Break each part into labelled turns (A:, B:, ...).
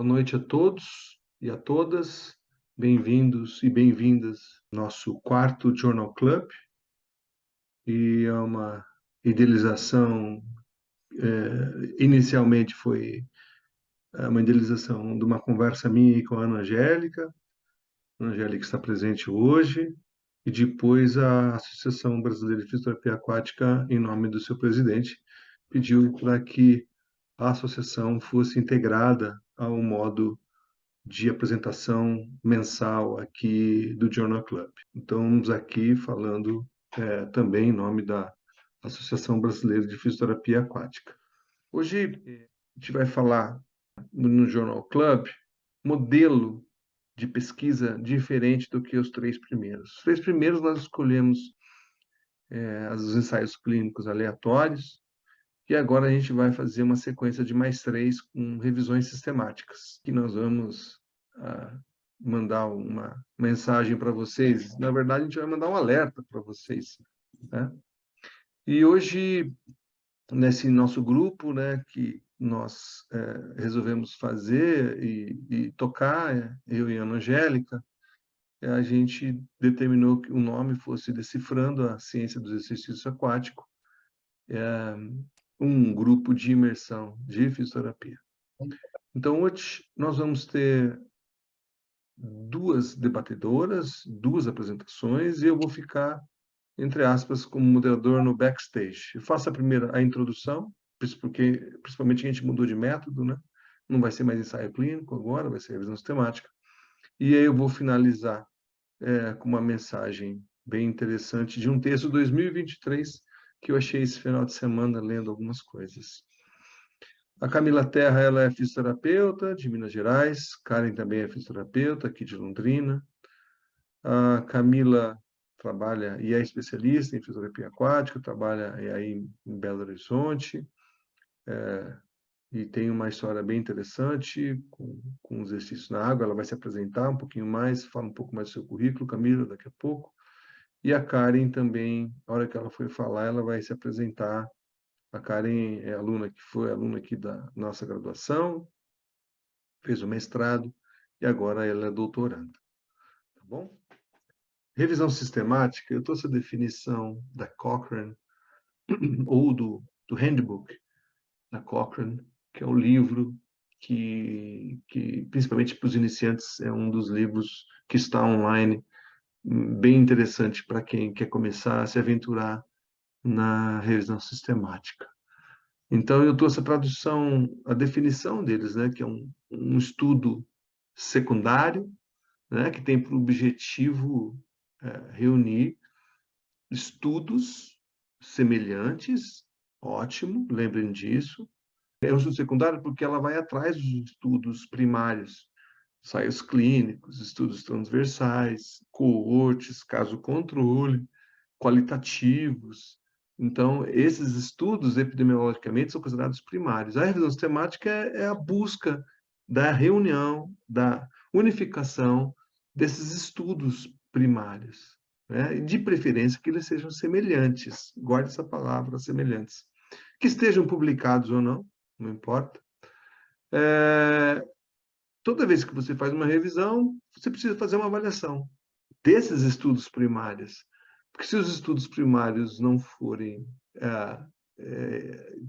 A: Boa noite a todos e a todas. Bem-vindos e bem-vindas ao nosso quarto Journal Club. E é uma idealização, inicialmente foi uma idealização de uma conversa minha aí com a Ana Angélica está presente hoje, e depois a Associação Brasileira de Fisioterapia Aquática, em nome do seu presidente, pediu para que a associação fosse integrada ao modo de apresentação mensal aqui do Journal Club. Então, estamos aqui falando também em nome da Associação Brasileira de Fisioterapia Aquática. Hoje a gente vai falar no Journal Club modelo de pesquisa diferente do que os três primeiros. Os três primeiros nós escolhemos os ensaios clínicos aleatórios, e agora a gente vai fazer uma sequência de mais três com revisões sistemáticas, que nós vamos mandar uma mensagem para vocês. Na verdade, a gente vai mandar um alerta para vocês, né? E hoje, nesse nosso grupo, né, que nós resolvemos fazer e tocar, eu e a Ana Angélica, a gente determinou que o nome fosse Decifrando a Ciência do Exercício Aquático, um grupo de imersão de fisioterapia. Então, hoje nós vamos ter duas debatedoras, duas apresentações, e eu vou ficar, entre aspas, como moderador no backstage. Eu faço a introdução, porque principalmente a gente mudou de método, né? Não vai ser mais ensaio clínico agora, vai ser revisão sistemática. E aí eu vou finalizar com uma mensagem bem interessante de um texto de 2023 que eu achei esse final de semana lendo algumas coisas. A Camila Terra, ela é fisioterapeuta de Minas Gerais. Karen também é fisioterapeuta aqui de Londrina. A Camila trabalha e é especialista em fisioterapia aquática, trabalha aí em Belo Horizonte, e tem uma história bem interessante com exercícios na água. Ela vai se apresentar um pouquinho mais, fala um pouco mais do seu currículo, Camila, daqui a pouco. E a Karen também, na hora que ela for falar, ela vai se apresentar. A Karen é foi aluna aqui da nossa graduação, fez o mestrado e agora ela é doutoranda. Tá bom? Revisão sistemática, eu trouxe a definição da Cochrane, ou do Handbook da Cochrane, que é o livro que principalmente para os iniciantes, é um dos livros que está online, bem interessante para quem quer começar a se aventurar na revisão sistemática. Então, eu trouxe a tradução, a definição deles, né, que é um estudo secundário, né, que tem por objetivo reunir estudos semelhantes, ótimo, lembrem disso. É um estudo secundário porque ela vai atrás dos estudos primários, ensaios clínicos, estudos transversais, coortes, caso-controle, qualitativos. Então, esses estudos, epidemiologicamente, são considerados primários. A revisão sistemática é a busca da reunião, da unificação desses estudos primários, né? De preferência que eles sejam semelhantes, guarde essa palavra, semelhantes. Que estejam publicados ou não, não importa. Toda vez que você faz uma revisão, você precisa fazer uma avaliação desses estudos primários. Porque se os estudos primários não forem,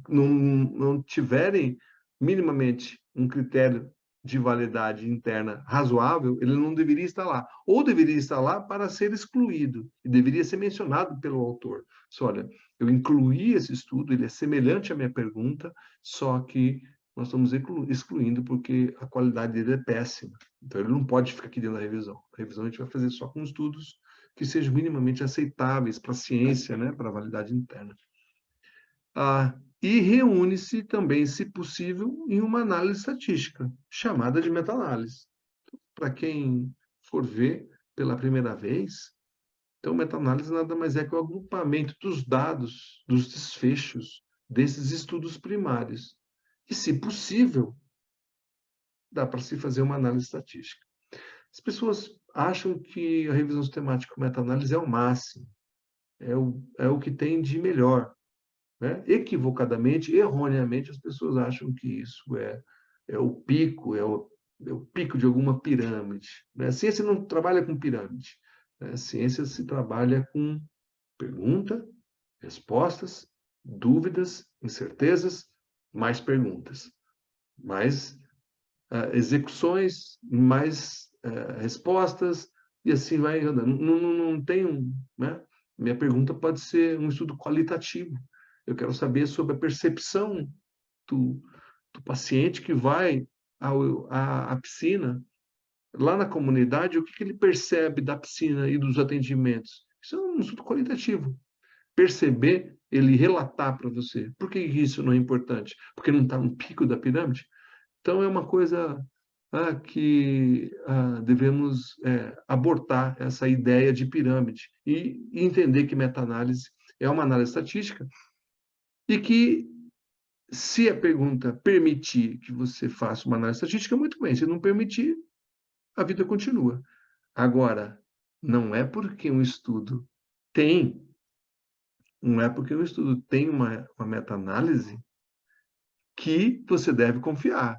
A: não tiverem minimamente um critério de validade interna razoável, ele não deveria estar lá. Ou deveria estar lá para ser excluído, e deveria ser mencionado pelo autor. Só, olha, eu incluí esse estudo, ele é semelhante à minha pergunta, só que nós estamos excluindo porque a qualidade dele é péssima. Então, ele não pode ficar aqui dentro da revisão. A revisão a gente vai fazer só com estudos que sejam minimamente aceitáveis para a ciência, né, para a validade interna. E reúne-se também, se possível, em uma análise estatística, chamada de meta-análise. Para quem for ver pela primeira vez, então, meta-análise nada mais é que o agrupamento dos dados, dos desfechos desses estudos primários. E, se possível, dá para se fazer uma análise estatística. As pessoas acham que a revisão sistemática meta-análise é o máximo, é o que tem de melhor, né? Equivocadamente, erroneamente, as pessoas acham que isso é o pico, o pico de alguma pirâmide, né? A ciência não trabalha com pirâmide, né? A ciência se trabalha com pergunta, respostas, dúvidas, incertezas, mais perguntas, mais execuções, mais respostas, e assim vai andando. Não tem um, né? Minha pergunta pode ser um estudo qualitativo. Eu quero saber sobre a percepção do, do paciente que vai à piscina, lá na comunidade, o que, que ele percebe da piscina e dos atendimentos. Isso é um estudo qualitativo. Perceber, ele relatar para você. Por que isso não é importante? Porque não está no pico da pirâmide? Então, é uma coisa que devemos abortar essa ideia de pirâmide e entender que meta-análise é uma análise estatística e que, se a pergunta permitir que você faça uma análise estatística, muito bem. Se não permitir, a vida continua. Agora, não é porque um estudo tem, não é porque um estudo tem uma meta-análise que você deve confiar.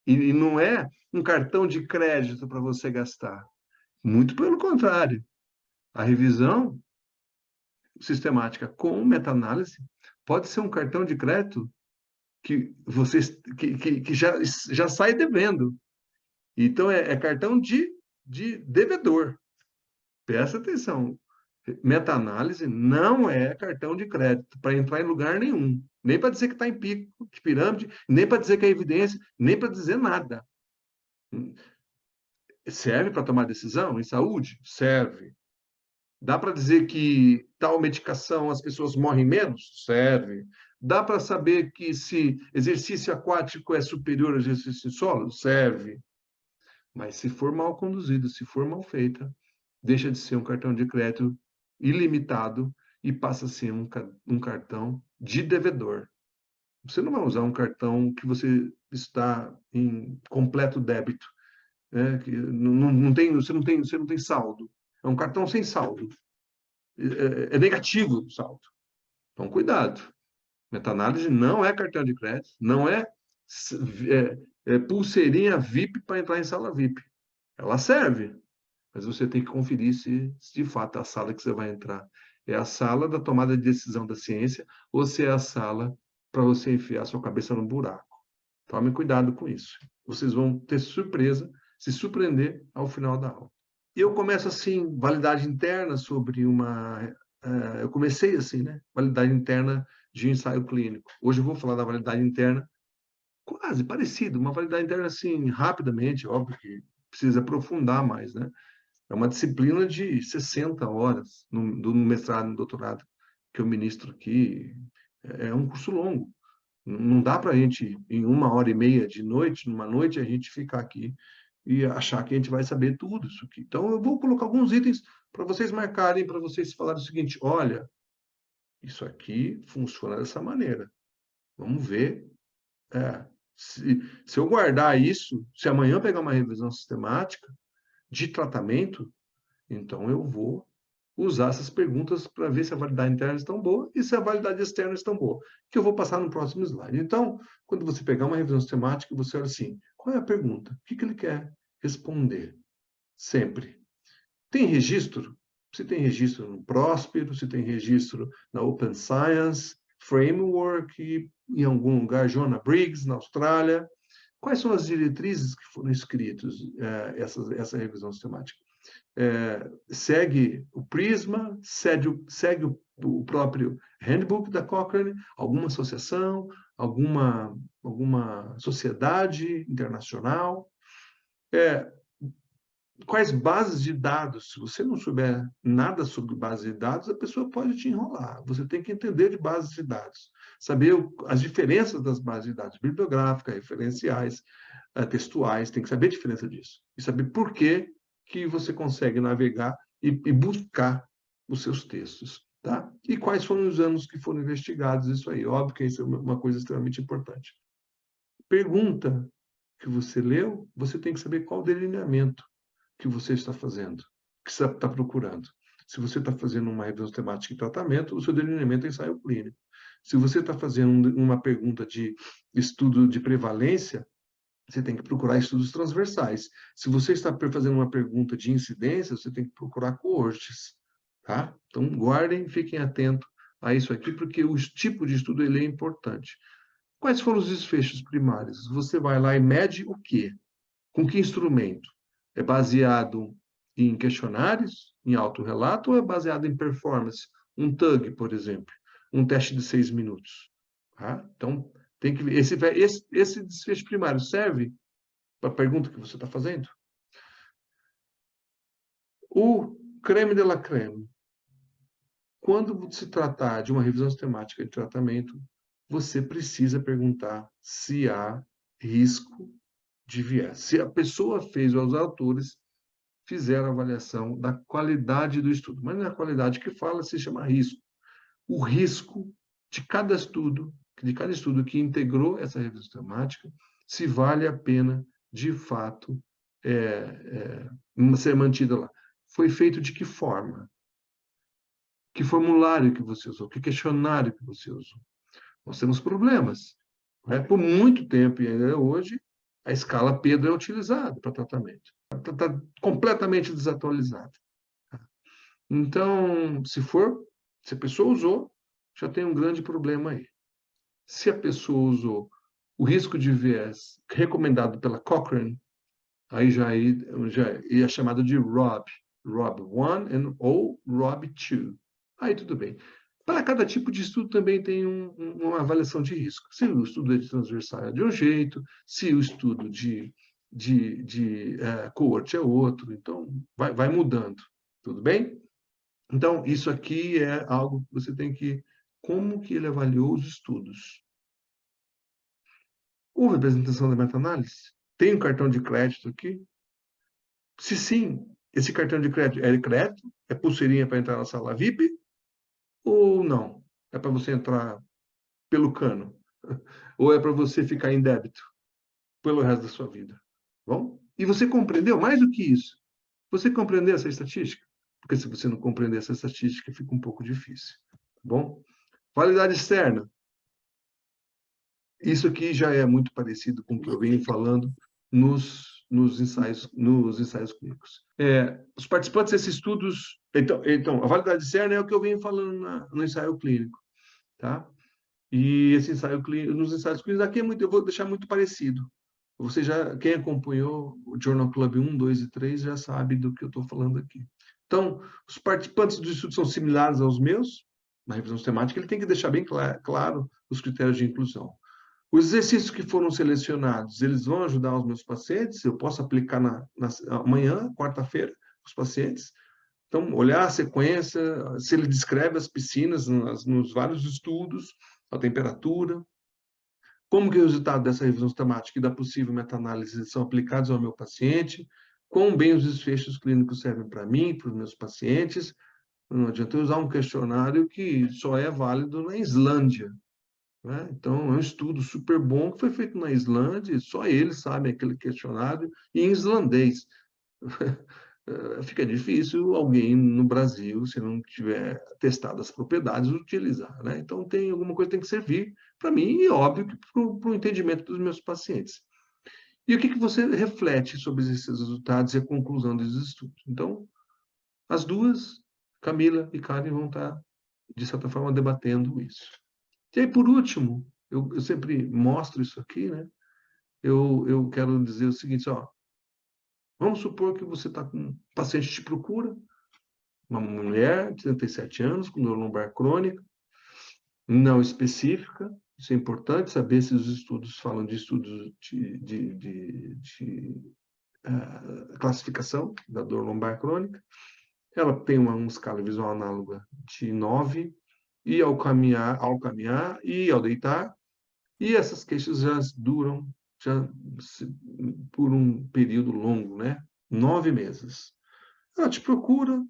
A: E não é um cartão de crédito para você gastar. Muito pelo contrário. A revisão sistemática com meta-análise pode ser um cartão de crédito que você que já sai devendo. Então, é cartão de devedor. Presta atenção. Meta-análise não é cartão de crédito para entrar em lugar nenhum. Nem para dizer que está em pico de pirâmide, nem para dizer que é evidência, nem para dizer nada. Serve para tomar decisão em saúde? Serve. Dá para dizer que tal medicação as pessoas morrem menos? Serve. Dá para saber que se exercício aquático é superior ao exercício em solo? Serve. Mas se for mal conduzido, se for mal feita, deixa de ser um cartão de crédito ilimitado e passa a ser um cartão de devedor. Você não vai usar um cartão que você está em completo débito, né? Que não tem, você não tem saldo. É um cartão sem saldo. É negativo o saldo. Então, cuidado. Meta-análise não é cartão de crédito, não pulseirinha VIP para entrar em sala VIP. Ela serve, mas você tem que conferir se de fato a sala que você vai entrar é a sala da tomada de decisão da ciência ou se é a sala para você enfiar sua cabeça no buraco. Tome cuidado com isso. Vocês vão ter surpresa, se surpreender ao final da aula. E eu começo assim, validade interna sobre uma... eu comecei assim, né? Validade interna de ensaio clínico. Hoje eu vou falar da validade interna quase parecido, uma validade interna assim, rapidamente, óbvio que precisa aprofundar mais, né? É uma disciplina de 60 horas no mestrado e no doutorado que eu ministro aqui. É um curso longo. Não dá para a gente, em 1h30 de noite, numa noite, a gente ficar aqui e achar que a gente vai saber tudo isso aqui. Então, eu vou colocar alguns itens para vocês marcarem, para vocês falarem o seguinte: olha, isso aqui funciona dessa maneira. Vamos ver. Se eu guardar isso, se amanhã eu pegar uma revisão sistemática de tratamento, então eu vou usar essas perguntas para ver se a validade interna está boa e se a validade externa está boa, que eu vou passar no próximo slide. Então, quando você pegar uma revisão sistemática, você olha assim, qual é a pergunta? O que ele quer responder? Sempre. Tem registro? Se tem registro no Próspero, se tem registro na Open Science Framework, em algum lugar, Joanna Briggs, na Austrália. Quais são as diretrizes que foram escritas, essa revisão sistemática? Segue o Prisma, segue o próprio Handbook da Cochrane, alguma associação, alguma sociedade internacional. Quais bases de dados? Se você não souber nada sobre bases de dados, a pessoa pode te enrolar. Você tem que entender de bases de dados, saber as diferenças das bases de dados, bibliográficas, referenciais, textuais, tem que saber a diferença disso. E saber por que você consegue navegar e buscar os seus textos. Tá? E quais foram os anos que foram investigados, isso aí. Óbvio que isso é uma coisa extremamente importante. Pergunta que você leu, você tem que saber qual o delineamento que você está fazendo, que você está procurando. Se você está fazendo uma revisão temática de tratamento, o seu delineamento é ensaio clínico. Se você está fazendo uma pergunta de estudo de prevalência, você tem que procurar estudos transversais. Se você está fazendo uma pergunta de incidência, você tem que procurar coortes, tá? Então, guardem, fiquem atentos a isso aqui, porque o tipo de estudo ele é importante. Quais foram os desfechos primários? Você vai lá e mede o quê? Com que instrumento? É baseado em questionários, em autorrelato, ou é baseado em performance? Um TUG, por exemplo, um teste de 6 minutos. Tá? Então, tem que ver. Esse desfecho primário serve para a pergunta que você está fazendo? O creme de la creme. Quando se tratar de uma revisão sistemática de tratamento, você precisa perguntar se há risco de viés. Se a pessoa fez, ou os autores fizeram a avaliação da qualidade do estudo. Mas não é a qualidade que fala, se chama risco. O risco de cada estudo que integrou essa revisão sistemática, se vale a pena, de fato, ser mantida lá. Foi feito de que forma? Que formulário que você usou? Que questionário que você usou? Nós temos problemas. Né? Por muito tempo, e ainda hoje, a escala Pedro é utilizada para tratamento. Está completamente desatualizada. Então, se a pessoa usou, já tem um grande problema aí. Se a pessoa usou o risco de viés recomendado pela Cochrane, aí já é chamado de ROB1 ou ROB2. Aí tudo bem. Para cada tipo de estudo também tem uma avaliação de risco. Se o estudo é de transversal é de um jeito, se o estudo de coorte é outro, então vai mudando. Tudo bem? Então, isso aqui é algo que você tem que... Como que ele avaliou os estudos? Houve apresentação da meta-análise? Tem um cartão de crédito aqui? Se sim, esse cartão de crédito? É pulseirinha para entrar na sala VIP? Ou não? É para você entrar pelo cano? Ou é para você ficar em débito pelo resto da sua vida? Bom? E você compreendeu mais do que isso? Você compreendeu essa estatística? Porque se você não compreender essa estatística, fica um pouco difícil. Tá bom? Validade externa. Isso aqui já é muito parecido com o que eu venho falando nos ensaios clínicos. Os participantes desses estudos... Então, a validade externa é o que eu venho falando no ensaio clínico. Tá? E esse ensaio clínico, nos ensaios clínicos, aqui eu vou deixar muito parecido. Quem acompanhou o Journal Club 1, 2 e 3 já sabe do que eu estou falando aqui. Então, os participantes do estudo são similares aos meus, na revisão sistemática, ele tem que deixar bem claro os critérios de inclusão. Os exercícios que foram selecionados, eles vão ajudar os meus pacientes, eu posso aplicar amanhã, quarta-feira, os pacientes. Então, olhar a sequência, se ele descreve as piscinas nos vários estudos, a temperatura, como que o resultado dessa revisão sistemática e da possível meta-análise são aplicados ao meu paciente, quão bem os desfechos clínicos servem para mim, para os meus pacientes. Não adianta eu usar um questionário que só é válido na Islândia. Né? Então, é um estudo super bom que foi feito na Islândia, só eles sabem aquele questionário, e em islandês. Fica difícil alguém no Brasil, se não tiver testado as propriedades, utilizar. Né? Então, tem alguma coisa que tem que servir para mim e, óbvio, para o entendimento dos meus pacientes. E o que você reflete sobre esses resultados e a conclusão desses estudos? Então, as duas, Camila e Karen, vão estar, de certa forma, debatendo isso. E aí, por último, eu sempre mostro isso aqui, né? Eu quero dizer o seguinte, ó, vamos supor que você está com um paciente que te procura, uma mulher de 37 anos, com dor lombar crônica, não específica. Isso é importante saber se os estudos falam de estudos de classificação da dor lombar crônica. Ela tem uma escala visual análoga de 9, e ao caminhar e ao deitar, e essas queixas já duram por um período longo, né? 9 meses. Ela te procura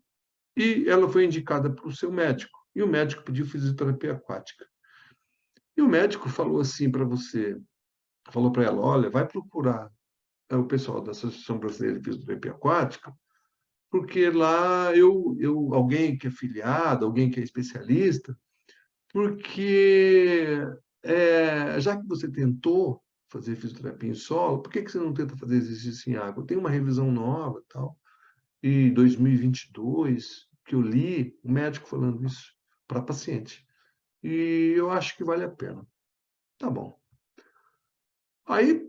A: e ela foi indicada para o seu médico. E o médico pediu fisioterapia aquática. E o médico falou assim para você, falou para ela, olha, vai procurar o pessoal da Associação Brasileira de Fisioterapia Aquática, porque lá alguém que é filiado, alguém que é especialista, porque já que você tentou fazer fisioterapia em solo, por que você não tenta fazer exercício em água? Tem uma revisão nova e tal, e 2022, que eu li, o médico falando isso para paciente. E eu acho que vale a pena. Tá bom. Aí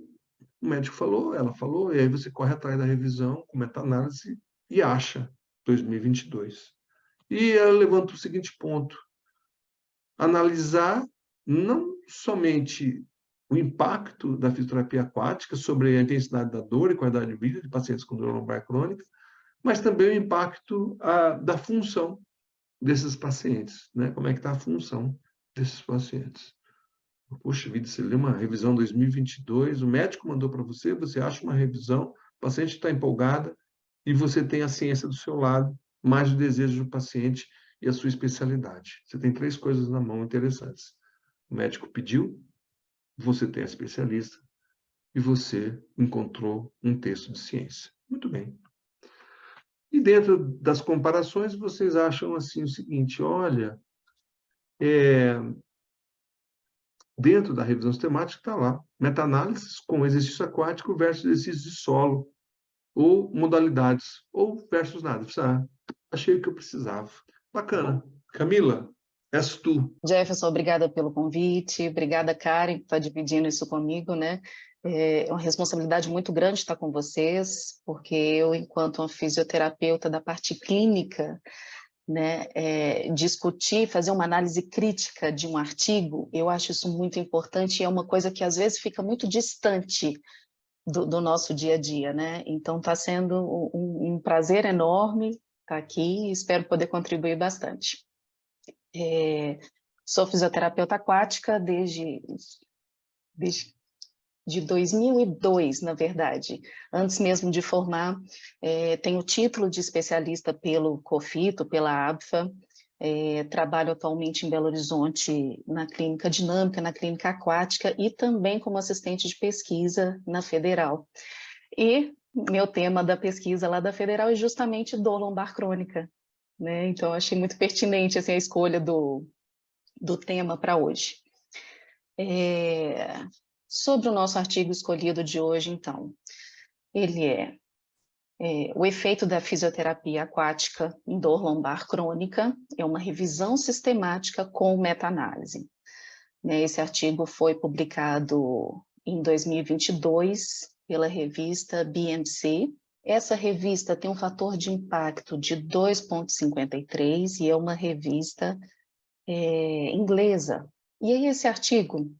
A: o médico falou, ela falou, e aí você corre atrás da revisão, com meta-análise, e acha 2022. E ela levanta o seguinte ponto: analisar não somente o impacto da fisioterapia aquática sobre a intensidade da dor e qualidade de vida de pacientes com dor lombar crônica, mas também o impacto da função desses pacientes, né? Como é que está a função desses pacientes. Poxa vida, você lê uma revisão 2022, o médico mandou para você, você acha uma revisão, o paciente está empolgada e você tem a ciência do seu lado, mais o desejo do paciente e a sua especialidade. Você tem 3 coisas na mão interessantes. O médico pediu, você tem a especialista e você encontrou um texto de ciência. Muito bem. E dentro das comparações, vocês acham assim o seguinte: olha, dentro da revisão sistemática está lá, meta-análises com exercício aquático versus exercício de solo, ou modalidades, ou versus nada. Achei o que eu precisava. Bacana. Camila, és tu.
B: Jefferson, obrigada pelo convite, obrigada, Karen, por estar dividindo isso comigo, né? É uma responsabilidade muito grande estar com vocês, porque eu, enquanto uma fisioterapeuta da parte clínica, né, discutir, fazer uma análise crítica de um artigo, eu acho isso muito importante e é uma coisa que às vezes fica muito distante do nosso dia a dia, né? Então está sendo um prazer enorme estar aqui e espero poder contribuir bastante. Sou fisioterapeuta aquática desde de 2002, na verdade. Antes mesmo de formar, tenho o título de especialista pelo COFITO, pela ABFA, trabalho atualmente em Belo Horizonte na clínica dinâmica, na clínica aquática e também como assistente de pesquisa na Federal. E meu tema da pesquisa lá da Federal é justamente dor lombar crônica, né? Então, achei muito pertinente assim, a escolha do tema para hoje. Sobre o nosso artigo escolhido de hoje, então, ele o efeito da fisioterapia aquática em dor lombar crônica, é uma revisão sistemática com meta-análise. Esse artigo foi publicado em 2022 pela revista BMC. Essa revista tem um fator de impacto de 2,53 e é uma revista inglesa. E aí esse artigo,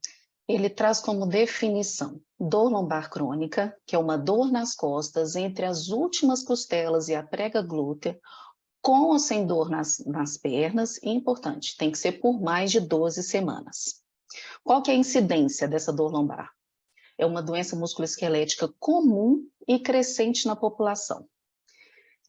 B: ele traz como definição dor lombar crônica, que é uma dor nas costas entre as últimas costelas e a prega glútea, com ou sem dor nas pernas, e importante, tem que ser por mais de 12 semanas. Qual que é a incidência dessa dor lombar? É uma doença musculoesquelética comum e crescente na população.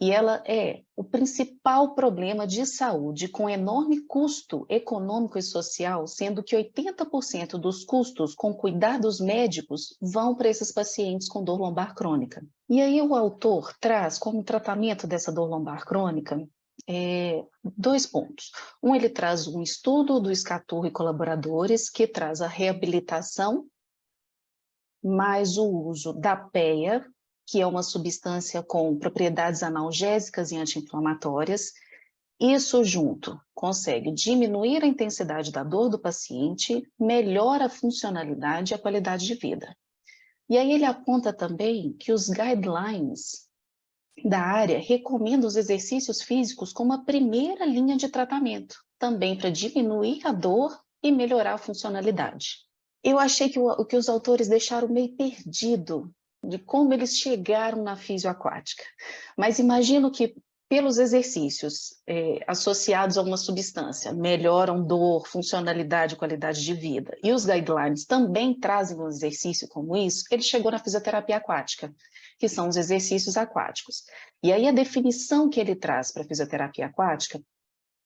B: E ela é o principal problema de saúde, com enorme custo econômico e social, sendo que 80% dos custos com cuidados médicos vão para esses pacientes com dor lombar crônica. E aí o autor traz como tratamento dessa dor lombar crônica 2 pontos. Ele traz um estudo do Scaturro e colaboradores, que traz a reabilitação, mais o uso da PEA, que é uma substância com propriedades analgésicas e anti-inflamatórias. Isso junto consegue diminuir a intensidade da dor do paciente, melhora a funcionalidade e a qualidade de vida. E aí ele aponta também que os guidelines da área recomendam os exercícios físicos como a primeira linha de tratamento, também para diminuir a dor e melhorar a funcionalidade. Eu achei que os autores deixaram meio perdido de como eles chegaram na fisioaquática. Mas imagino que pelos exercícios associados a uma substância, melhoram dor, funcionalidade e qualidade de vida, e os guidelines também trazem um exercício como isso, ele chegou na fisioterapia aquática, que são os exercícios aquáticos. E aí a definição que ele traz para a fisioterapia aquática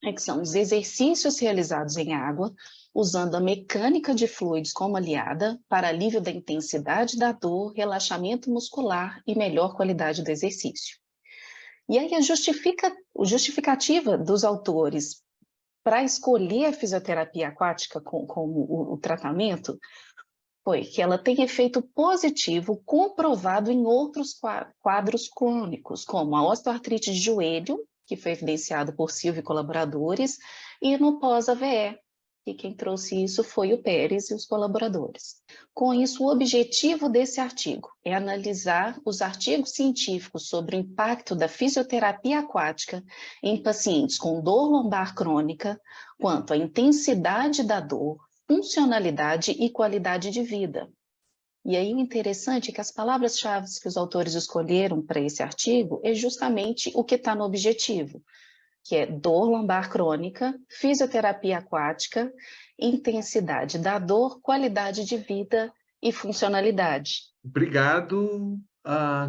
B: é que são os exercícios realizados em água, usando a mecânica de fluidos como aliada para alívio da intensidade da dor, relaxamento muscular e melhor qualidade do exercício. E aí a justificativa dos autores para escolher a fisioterapia aquática como o tratamento foi que ela tem efeito positivo comprovado em outros quadros crônicos, como a osteoartrite de joelho, que foi evidenciado por Silvio e colaboradores, e no pós-AVE, que quem trouxe isso foi o Pérez e os colaboradores. Com isso, o objetivo desse artigo é analisar os artigos científicos sobre o impacto da fisioterapia aquática em pacientes com dor lombar crônica, quanto à intensidade da dor, funcionalidade e qualidade de vida. E aí o interessante é que as palavras-chave que os autores escolheram para esse artigo é justamente o que está no objetivo, que é dor lombar crônica, fisioterapia aquática, intensidade da dor, qualidade de vida e funcionalidade.
A: Obrigado,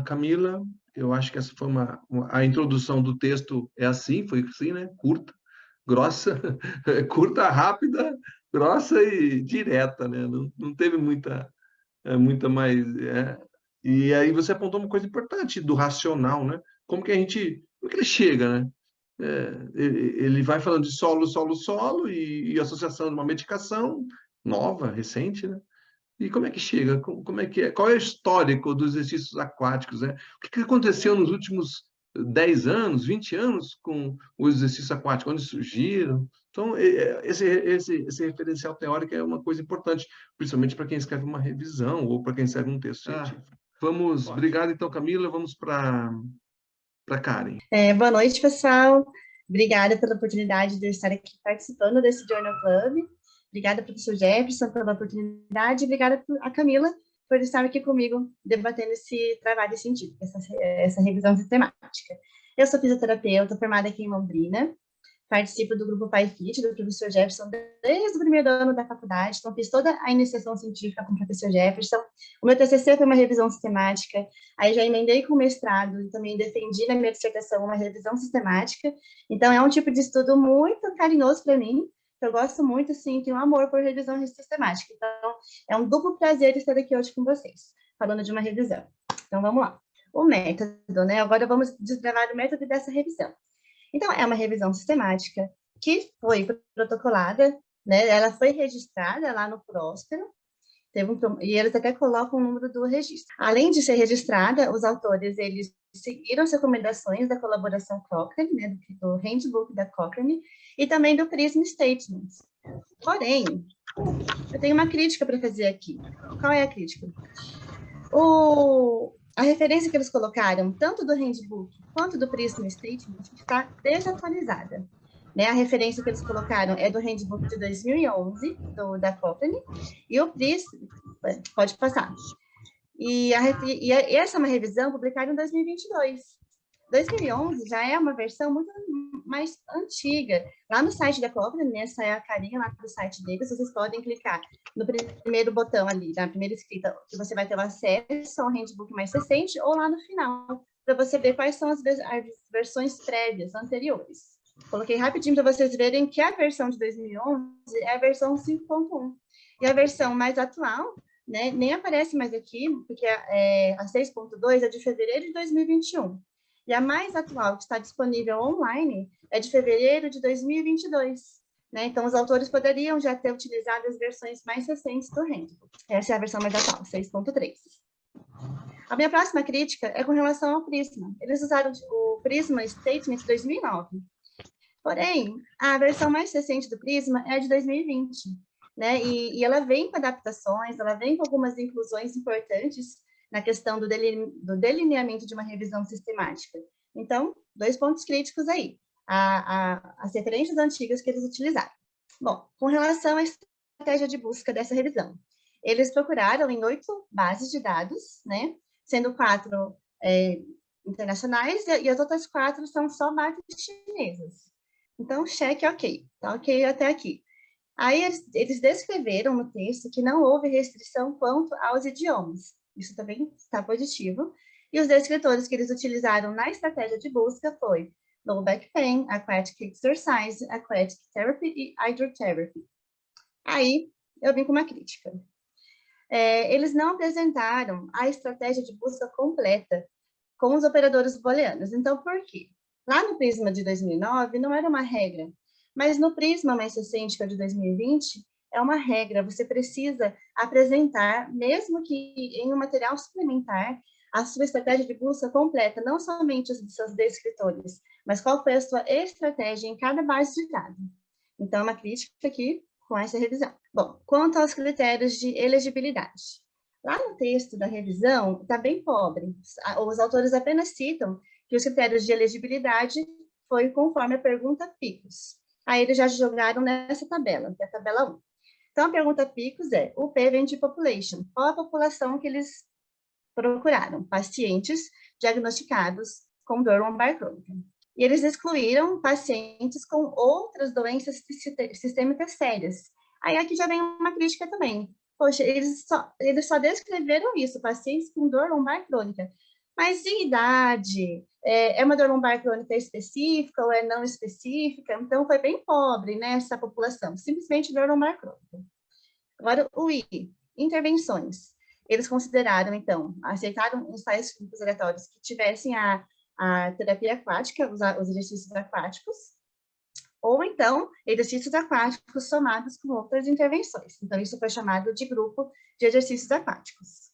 A: Camila. Eu acho que essa foi a introdução do texto é assim, foi assim, né? Curta, grossa, curta, rápida, grossa e direta, né? Não teve muita mais. E aí você apontou uma coisa importante do racional, né? Como que ele chega, né? Ele vai falando de solo, solo, solo e associação de uma medicação nova, recente, né? E como é que chega? Como é que é? Qual é o histórico dos exercícios aquáticos, né? O que aconteceu nos últimos 10 anos, 20 anos com os exercícios aquáticos? Onde surgiram? Então, esse referencial teórico é uma coisa importante, principalmente para quem escreve uma revisão ou para quem escreve um texto científico. Obrigado, então, Camila. Vamos para Karen.
C: Boa noite, pessoal. Obrigada pela oportunidade de eu estar aqui participando desse Journal Club. Obrigada, professor Jefferson, pela oportunidade. Obrigada a Camila por estar aqui comigo debatendo esse trabalho científico, essa revisão sistemática. Eu sou fisioterapeuta, formada aqui em Londrina. Participo do grupo PyFit, do professor Jefferson, desde o primeiro ano da faculdade, então fiz toda a iniciação científica com o professor Jefferson. O meu TCC foi uma revisão sistemática, aí já emendei com o mestrado e também defendi na minha dissertação uma revisão sistemática. Então, é um tipo de estudo muito carinhoso para mim, que eu gosto muito, assim, tenho um amor por revisão sistemática. Então, é um duplo prazer estar aqui hoje com vocês, falando de uma revisão. Então, vamos lá. O método, né? Agora vamos desbravar o método dessa revisão. Então, é uma revisão sistemática que foi protocolada, né? Ela foi registrada lá no Próspero, e eles até colocam o número do registro. Além de ser registrada, os autores, eles seguiram as recomendações da colaboração Cochrane, né? do Handbook da Cochrane, e também do PRISM Statements. Porém, eu tenho uma crítica para fazer aqui. Qual é a crítica? A referência que eles colocaram, tanto do Handbook quanto do PRISM Statement, está desatualizada. Né? A referência que eles colocaram é do Handbook de 2011, da Cochrane, e o PRISM, pode passar. E essa é uma revisão publicada em 2022. 2011 já é uma versão muito mais antiga. Lá no site da Cochrane, né, essa é a carinha lá do site deles, vocês podem clicar no primeiro botão ali, na primeira escrita, que você vai ter o acesso ao handbook mais recente, ou lá no final, para você ver quais são as versões prévias, anteriores. Coloquei rapidinho para vocês verem que a versão de 2011 é a versão 5.1. E a versão mais atual, né, nem aparece mais aqui, porque a 6.2 é de fevereiro de 2021. E a mais atual, que está disponível online, é de fevereiro de 2022. Né? Então, os autores poderiam já ter utilizado as versões mais recentes do Handbook. Essa é a versão mais atual, 6.3. A minha próxima crítica é com relação ao Prisma. Eles usaram o Prisma Statement 2009. Porém, a versão mais recente do Prisma é de 2020. Né? E ela vem com adaptações, ela vem com algumas inclusões importantes na questão do delineamento de uma revisão sistemática. Então, 2 pontos críticos aí, as referências antigas que eles utilizaram. Bom, com relação à estratégia de busca dessa revisão, eles procuraram em 8 bases de dados, né, sendo 4 internacionais e as outras 4 são só bases chinesas. Então, cheque ok, tá ok até aqui. Aí, eles descreveram no texto que não houve restrição quanto aos idiomas. Isso também está positivo. E os descritores que eles utilizaram na estratégia de busca foi low back pain, aquatic exercise, aquatic therapy e hydrotherapy. Aí, eu vim com uma crítica. Eles não apresentaram a estratégia de busca completa com os operadores booleanos. Então, por quê? Lá no Prisma de 2009, não era uma regra, mas no Prisma mais recente, que é de 2020, é uma regra, você precisa apresentar, mesmo que em um material suplementar, a sua estratégia de busca completa, não somente os seus descritores, mas qual foi a sua estratégia em cada base de dados. Então, é uma crítica aqui com essa revisão. Bom, quanto aos critérios de elegibilidade. Lá no texto da revisão, está bem pobre. Os autores apenas citam que os critérios de elegibilidade foi conforme a pergunta PICOS. Aí eles já jogaram nessa tabela, que é a tabela 1. Então, a pergunta PICOS é, o P vem de population. Qual a população que eles procuraram? Pacientes diagnosticados com dor lombar crônica. E eles excluíram pacientes com outras doenças sistêmicas sérias. Aí aqui já vem uma crítica também. Poxa, eles só descreveram isso, pacientes com dor lombar crônica. Mas de idade, é uma dor lombar crônica específica ou é não específica? Então, foi bem pobre, né, essa população. Simplesmente dor lombar crônica. Agora, o I, intervenções. Eles consideraram, então, aceitaram ensaios clínicos aleatórios que tivessem a terapia aquática, os exercícios aquáticos, ou então, exercícios aquáticos somados com outras intervenções. Então, isso foi chamado de grupo de exercícios aquáticos.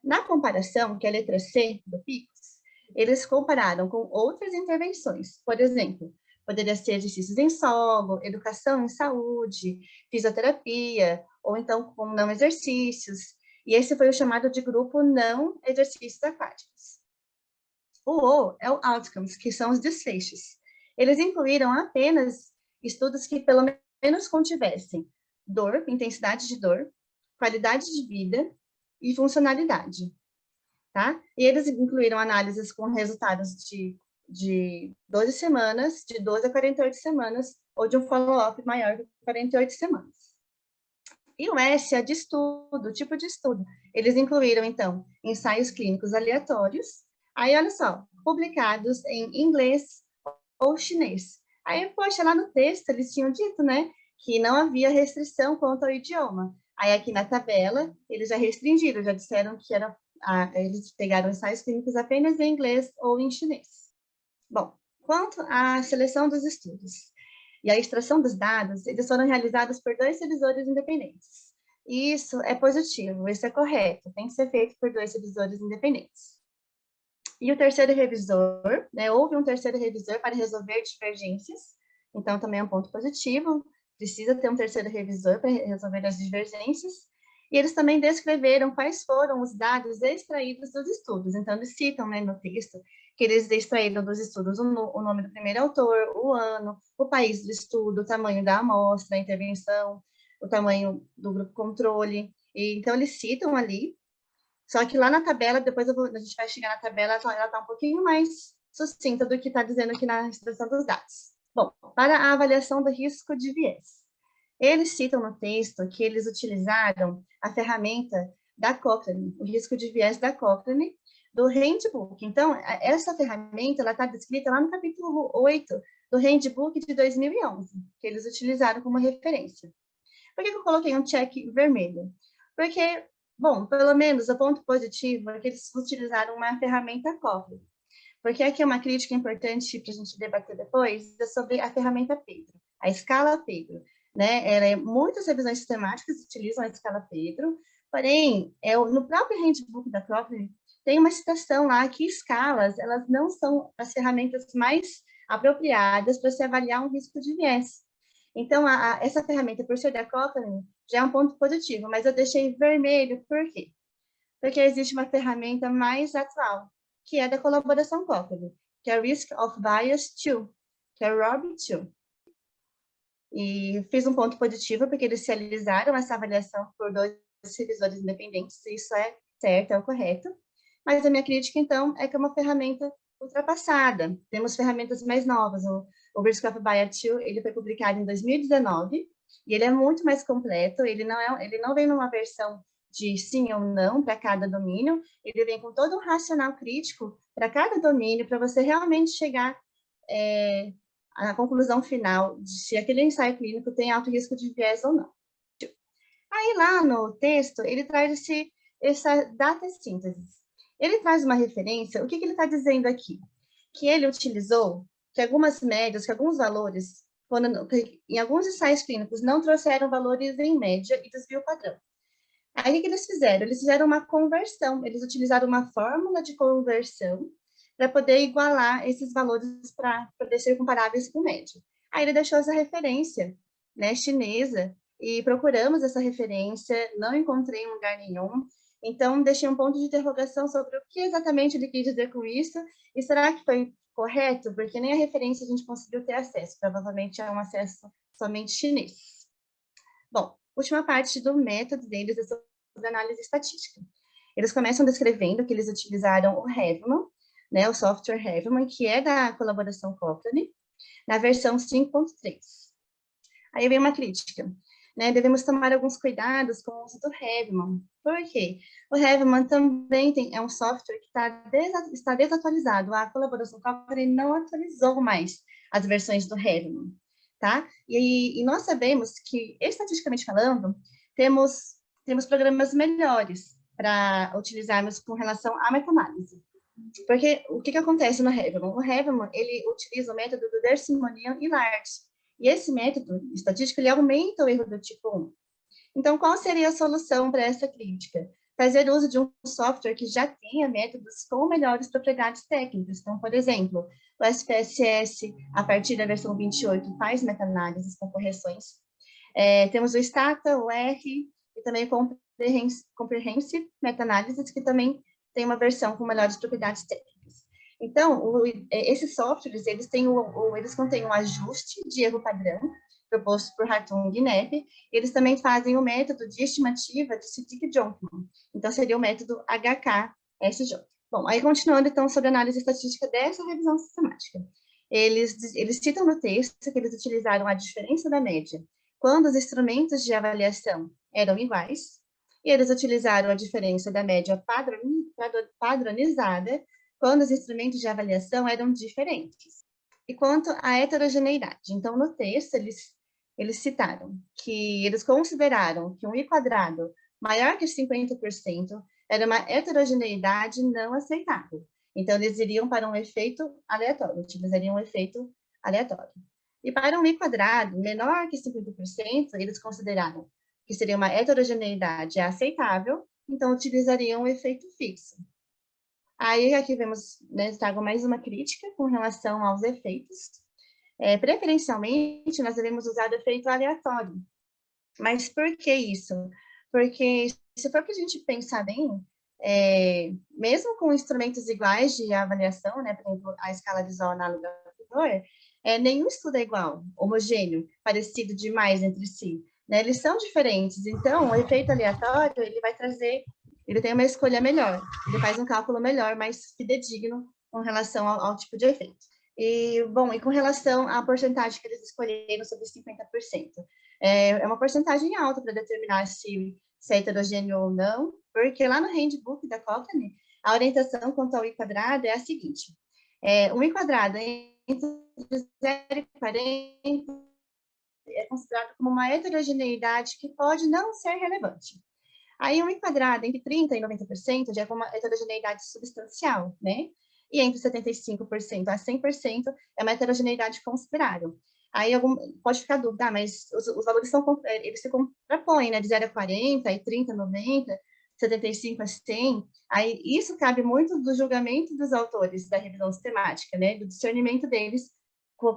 C: Na comparação, que é a letra C do PICOS, eles compararam com outras intervenções. Por exemplo, poderia ser exercícios em solo, educação em saúde, fisioterapia, ou então com não exercícios. E esse foi o chamado de grupo não exercícios aquáticos. O é o outcomes, que são os desfechos. Eles incluíram apenas estudos que pelo menos contivessem dor, intensidade de dor, qualidade de vida e funcionalidade, tá? E eles incluíram análises com resultados de 12 semanas, de 12 a 48 semanas, ou de um follow-up maior de 48 semanas. E o S é de estudo, tipo de estudo. Eles incluíram, então, ensaios clínicos aleatórios. Aí, olha só, publicados em inglês ou chinês. Aí, poxa, lá no texto eles tinham dito, né, que não havia restrição quanto ao idioma. Aí, aqui na tabela, eles já restringiram, já disseram que eles pegaram ensaios clínicos apenas em inglês ou em chinês. Bom, quanto à seleção dos estudos e a extração dos dados, eles foram realizados por 2 revisores independentes. E isso é positivo, isso é correto, tem que ser feito por 2 revisores independentes. E o terceiro revisor, né, houve um terceiro revisor para resolver divergências, então também é um ponto positivo, precisa ter um terceiro revisor para resolver as divergências, e eles também descreveram quais foram os dados extraídos dos estudos, então eles citam, né, no texto, que eles extraíram dos estudos o nome do primeiro autor, o ano, o país do estudo, o tamanho da amostra, a intervenção, o tamanho do grupo controle, e, então eles citam ali. Só que lá na tabela, depois a gente vai chegar na tabela, ela está um pouquinho mais sucinta do que está dizendo aqui na extração dos dados. Bom, para a avaliação do risco de viés. Eles citam no texto que eles utilizaram a ferramenta da Cochrane, o risco de viés da Cochrane, do Handbook. Então, essa ferramenta está descrita lá no capítulo 8 do Handbook de 2011, que eles utilizaram como referência. Por que eu coloquei um check vermelho? Porque, bom, pelo menos o ponto positivo é que eles utilizaram uma ferramenta Cochrane. Porque aqui é uma crítica importante para a gente debater depois, é sobre a ferramenta Pedro, a escala Pedro. Né? Muitas revisões sistemáticas utilizam a escala Pedro, porém, no próprio Handbook da Cochrane, tem uma citação lá que escalas, elas não são as ferramentas mais apropriadas para se avaliar um risco de viés. Então, essa ferramenta, por ser da Cochrane, já é um ponto positivo, mas eu deixei vermelho, por quê? Porque existe uma ferramenta mais atual, que é da colaboração Cochrane, que é Risk of Bias 2, que é ROB2. E fiz um ponto positivo, porque eles realizaram essa avaliação por 2 revisores independentes, isso é certo, é o correto. Mas a minha crítica, então, é que é uma ferramenta ultrapassada. Temos ferramentas mais novas. O Risk of Bias 2, ele foi publicado em 2019, e ele é muito mais completo, ele não vem numa versão de sim ou não para cada domínio, ele vem com todo um racional crítico para cada domínio, para você realmente chegar à conclusão final de se aquele ensaio clínico tem alto risco de viés ou não. Aí lá no texto, ele traz essa data síntese. Ele traz uma referência, o que ele está dizendo aqui? Que ele utilizou que algumas médias, que alguns valores em alguns ensaios clínicos não trouxeram valores em média e desvio padrão. Aí, o que eles fizeram? Eles fizeram uma conversão, eles utilizaram uma fórmula de conversão para poder igualar esses valores para poder ser comparáveis com média. Aí ele deixou essa referência, né, chinesa, e procuramos essa referência, não encontrei em lugar nenhum, então deixei um ponto de interrogação sobre o que exatamente ele quis dizer com isso, e será que foi correto? Porque nem a referência a gente conseguiu ter acesso, provavelmente é um acesso somente chinês. Bom, última parte do método deles é sobre análise estatística. Eles começam descrevendo que eles utilizaram o Heaviman, né, o software Heaviman, que é da colaboração Cochrane, na versão 5.3. Aí vem uma crítica, né, devemos tomar alguns cuidados com o uso do Heaviman. Por quê? O Heaviman também é um software que está desatualizado. A colaboração Cochrane não atualizou mais as versões do Heaviman, tá? E nós sabemos que, estatisticamente falando, temos programas melhores para utilizarmos com relação à meta-análise. Porque o que acontece no Heaviman? O Heaviman, ele utiliza o método do Dersimonian e Large. E esse método estatístico, ele aumenta o erro do tipo 1. Então, qual seria a solução para essa crítica? Fazer uso de um software que já tenha métodos com melhores propriedades técnicas. Então, por exemplo, o SPSS, a partir da versão 28, faz meta-análises com correções. Temos o Stata, o R, e também o Comprehensive Meta-Análises, que também tem uma versão com melhores propriedades técnicas. Então, esses softwares, eles contêm um ajuste de erro padrão, proposto por Hartung e Nepe, e eles também fazem o método de estimativa de Siddick-Jonkman. Então, seria o método HKSJ. Bom, aí continuando, então, sobre a análise estatística dessa revisão sistemática. Eles citam no texto que eles utilizaram a diferença da média quando os instrumentos de avaliação eram iguais, e eles utilizaram a diferença da média padronizada quando os instrumentos de avaliação eram diferentes. E quanto à heterogeneidade, então, no texto, eles citaram que eles consideraram que um I quadrado maior que 50% era uma heterogeneidade não aceitável. Então, eles iriam para um efeito aleatório, utilizariam um efeito aleatório. E para um I quadrado menor que 50%, eles consideraram que seria uma heterogeneidade aceitável, então utilizariam um efeito fixo. Aí aqui vemos, né, trago mais uma crítica com relação aos efeitos. Preferencialmente, nós devemos usar o efeito aleatório. Mas por que isso? Porque se for para a gente pensar bem, mesmo com instrumentos iguais de avaliação, né, por exemplo, a escala de Zoll análoga ao Fedor, nenhum estudo é igual, homogêneo, parecido demais entre si. Né? Eles são diferentes, então o efeito aleatório ele tem uma escolha melhor, ele faz um cálculo melhor, mais fidedigno com relação ao tipo de efeito. E, bom, e com relação à porcentagem que eles escolheram sobre 50%, é uma porcentagem alta para determinar se é heterogêneo ou não, porque lá no handbook da Cochrane, a orientação quanto ao I quadrado é a seguinte, um I quadrado entre 0 e 40 é considerado como uma heterogeneidade que pode não ser relevante. Aí, um I quadrado entre 30% e 90% já é uma heterogeneidade substancial, né? E entre 75% a 100% é uma heterogeneidade considerável. Aí, pode ficar dúvida, mas os valores eles se contrapõem, né? De 0 a 40, e 30 a 90, 75 a 100. Aí, isso cabe muito do julgamento dos autores da revisão sistemática, né? Do discernimento deles,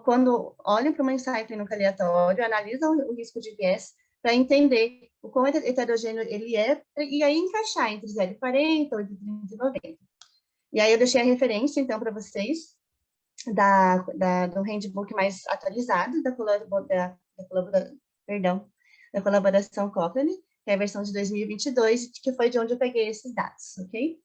C: quando olham para um ensaio clínico aleatório, analisam o risco de viés, para entender o quão heterogêneo ele é, e aí encaixar entre 0 e 40, ou entre 30 e 90. E aí eu deixei a referência, então, para vocês, do handbook mais atualizado, da colaboração Cochrane, que é a versão de 2022, que foi de onde eu peguei esses dados, ok?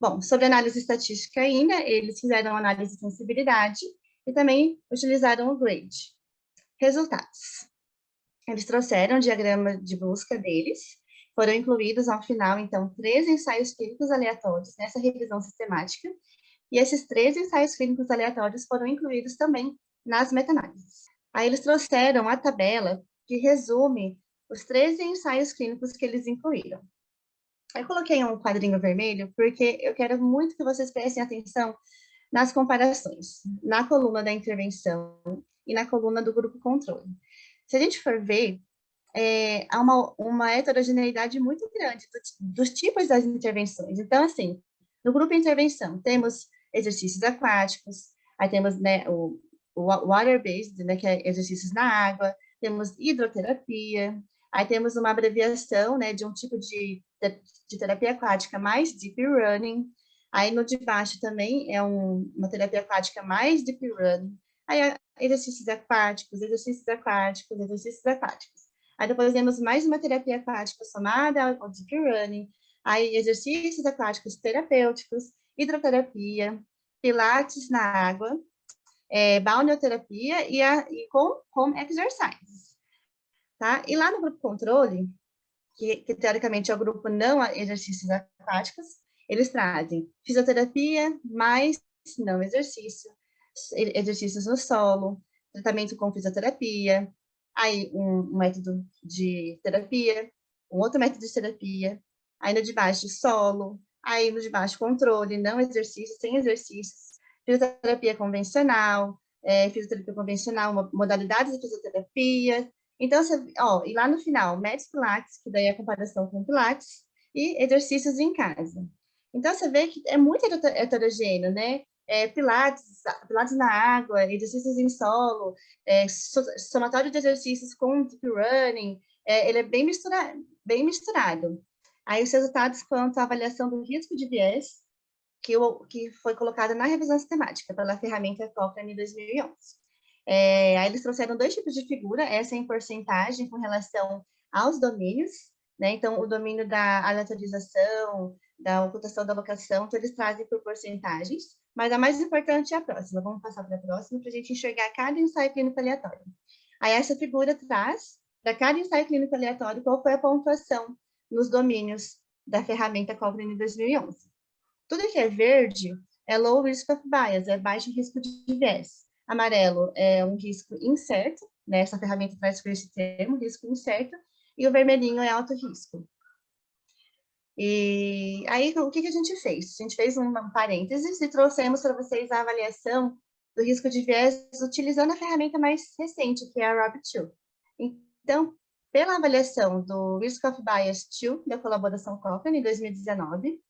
C: Bom, sobre análise estatística ainda, eles fizeram análise de sensibilidade e também utilizaram o GRADE. Resultados. Eles trouxeram o diagrama de busca deles, foram incluídos ao final, então, 3 ensaios clínicos aleatórios nessa revisão sistemática, e esses 3 ensaios clínicos aleatórios foram incluídos também nas meta-análises. Aí eles trouxeram a tabela que resume os 13 ensaios clínicos que eles incluíram. Eu coloquei um quadrinho vermelho porque eu quero muito que vocês prestem atenção nas comparações. Na coluna da intervenção, e na coluna do grupo controle. Se a gente for ver, há uma heterogeneidade muito grande dos tipos das intervenções. Então, assim, no grupo de intervenção, temos exercícios aquáticos, aí temos, né, o water-based, né, que é exercícios na água, temos hidroterapia, aí temos uma abreviação, né, de um tipo de terapia aquática mais deep running, aí no de baixo também é uma terapia aquática mais deep running, aí exercícios aquáticos, exercícios aquáticos, exercícios aquáticos. Aí depois temos mais uma terapia aquática somada ao deep running, aí exercícios aquáticos terapêuticos, hidroterapia, pilates na água, balneoterapia e com home exercises, tá? E lá no grupo controle, que teoricamente é o grupo não exercícios aquáticos, eles trazem fisioterapia mais não exercício, exercícios no solo, tratamento com fisioterapia, aí um método de terapia, um outro método de terapia, aí no de baixo solo, aí no de baixo controle, não exercício, sem exercícios, fisioterapia convencional, modalidades de fisioterapia. Então, e lá no final, métodos Pilates, que daí é a comparação com Pilates, e exercícios em casa. Então, você vê que é muito heterogêneo, né? Pilates na água, exercícios em solo, somatório de exercícios com deep running, ele é bem misturado. Aí, os resultados quanto à avaliação do risco de viés, que foi colocada na revisão sistemática pela ferramenta Cochrane 2011. Aí eles trouxeram 2 tipos de figura, essa em porcentagem com relação aos domínios, né? Então, o domínio da aleatorização, da ocultação da locação, então eles trazem por porcentagens, mas a mais importante é a próxima. Vamos passar para a próxima para a gente enxergar cada ensaio clínico aleatório. Aí essa figura traz, para cada ensaio clínico aleatório, qual foi a pontuação nos domínios da ferramenta Cochrane 2011. Tudo que é verde é low risk of bias, é baixo risco de viés. Amarelo é um risco incerto, né? Essa ferramenta traz com esse termo, risco incerto, e o vermelhinho é alto risco. E aí, o que a gente fez? A gente fez um parênteses e trouxemos para vocês a avaliação do risco de viés utilizando a ferramenta mais recente, que é a ROB2. Então, pela avaliação do Risk of Bias 2, da colaboração Cochrane, em 2019,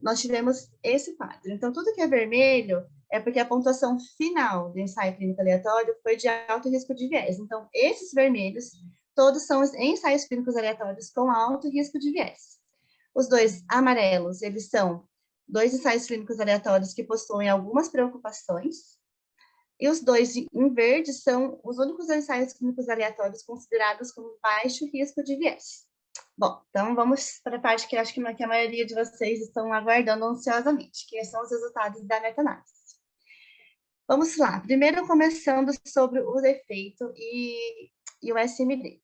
C: nós tivemos esse quadro. Então, tudo que é vermelho é porque a pontuação final do ensaio clínico aleatório foi de alto risco de viés. Então, esses vermelhos, todos são ensaios clínicos aleatórios com alto risco de viés. Os 2 amarelos, eles são 2 ensaios clínicos aleatórios que possuem algumas preocupações. E os 2 em verde são os únicos ensaios clínicos aleatórios considerados com baixo risco de viés. Bom, então vamos para a parte que acho que a maioria de vocês estão aguardando ansiosamente, que são os resultados da meta-análise. Vamos lá, primeiro começando sobre o efeito e o SMD.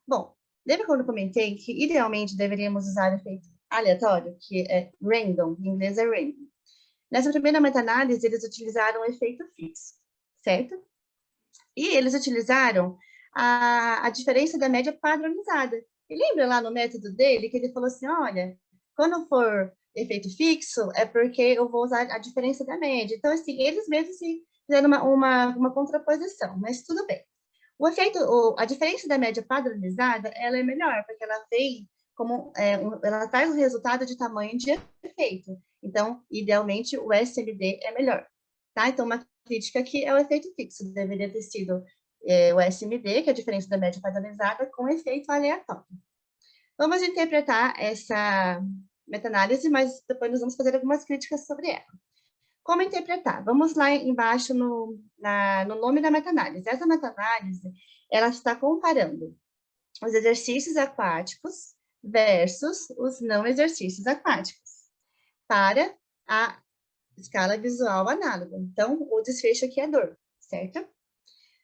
C: Bom, lembra quando eu comentei que idealmente deveríamos usar o efeito aleatório, que é random, em inglês é random. Nessa primeira meta-análise, eles utilizaram o efeito fixo, certo? E eles utilizaram a diferença da média padronizada. E lembra lá no método dele que ele falou assim, olha, quando for efeito fixo, é porque eu vou usar a diferença da média. Então, assim, eles mesmos fizeram uma contraposição, mas tudo bem. O efeito, a diferença da média padronizada, ela é melhor, porque ela vem como, ela traz o resultado de tamanho de efeito. Então, idealmente, o SMD é melhor, tá? Então, uma crítica aqui é o efeito fixo, deveria ter sido o SMD, que é a diferença da média padronizada, com efeito aleatório. Vamos interpretar essa meta-análise, mas depois nós vamos fazer algumas críticas sobre ela. Como interpretar? Vamos lá embaixo no nome da meta-análise. Essa meta-análise, ela está comparando os exercícios aquáticos versus os não exercícios aquáticos para a escala visual análoga. Então, o desfecho aqui é dor, certo?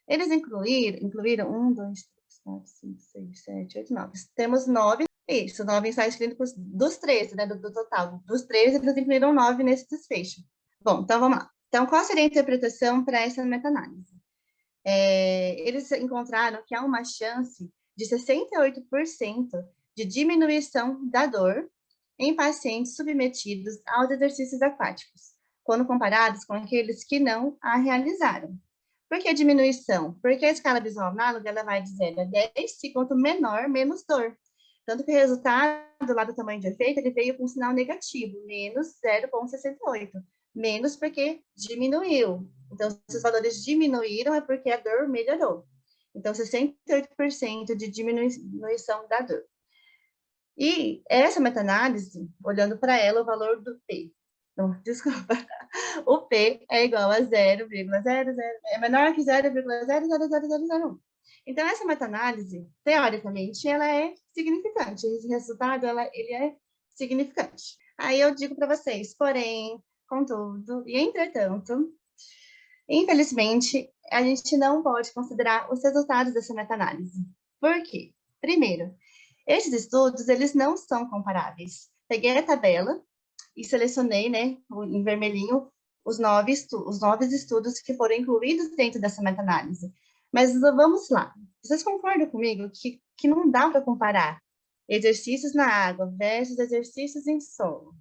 C: Eles incluíram 1, 2, 3, 4, 5, 6, 7, 8, 9. Temos 9, isso, 9 ensaios clínicos dos 13, né, do total. Dos 13, eles incluíram 9 nesse desfecho. Bom, então vamos lá. Então, qual seria a interpretação para essa meta-análise? Eles encontraram que há uma chance de 68% de diminuição da dor em pacientes submetidos aos exercícios aquáticos, quando comparados com aqueles que não a realizaram. Por que diminuição? Porque a escala visual análoga ela vai de 0 a 10, se quanto menor, menos dor. Tanto que o resultado lá do tamanho de efeito, ele veio com um sinal negativo, menos 0,68. Menos porque diminuiu. Então, se os valores diminuíram, é porque a dor melhorou. Então, 68% de diminuição da dor. E essa meta-análise, olhando para ela, o valor do P. Não, desculpa. O P é igual a 0,00, é menor que 0,00001. Então, essa meta-análise, teoricamente, ela é significante. Esse resultado, ele é significante. Aí eu digo para vocês, porém, contudo, e entretanto, infelizmente, a gente não pode considerar os resultados dessa meta-análise. Por quê? Primeiro, esses estudos, eles não são comparáveis. Peguei a tabela e selecionei, né, em vermelhinho, os 9 estudos que foram incluídos dentro dessa meta-análise. Mas vamos lá. Vocês concordam comigo que não dá para comparar exercícios na água versus exercícios em solo?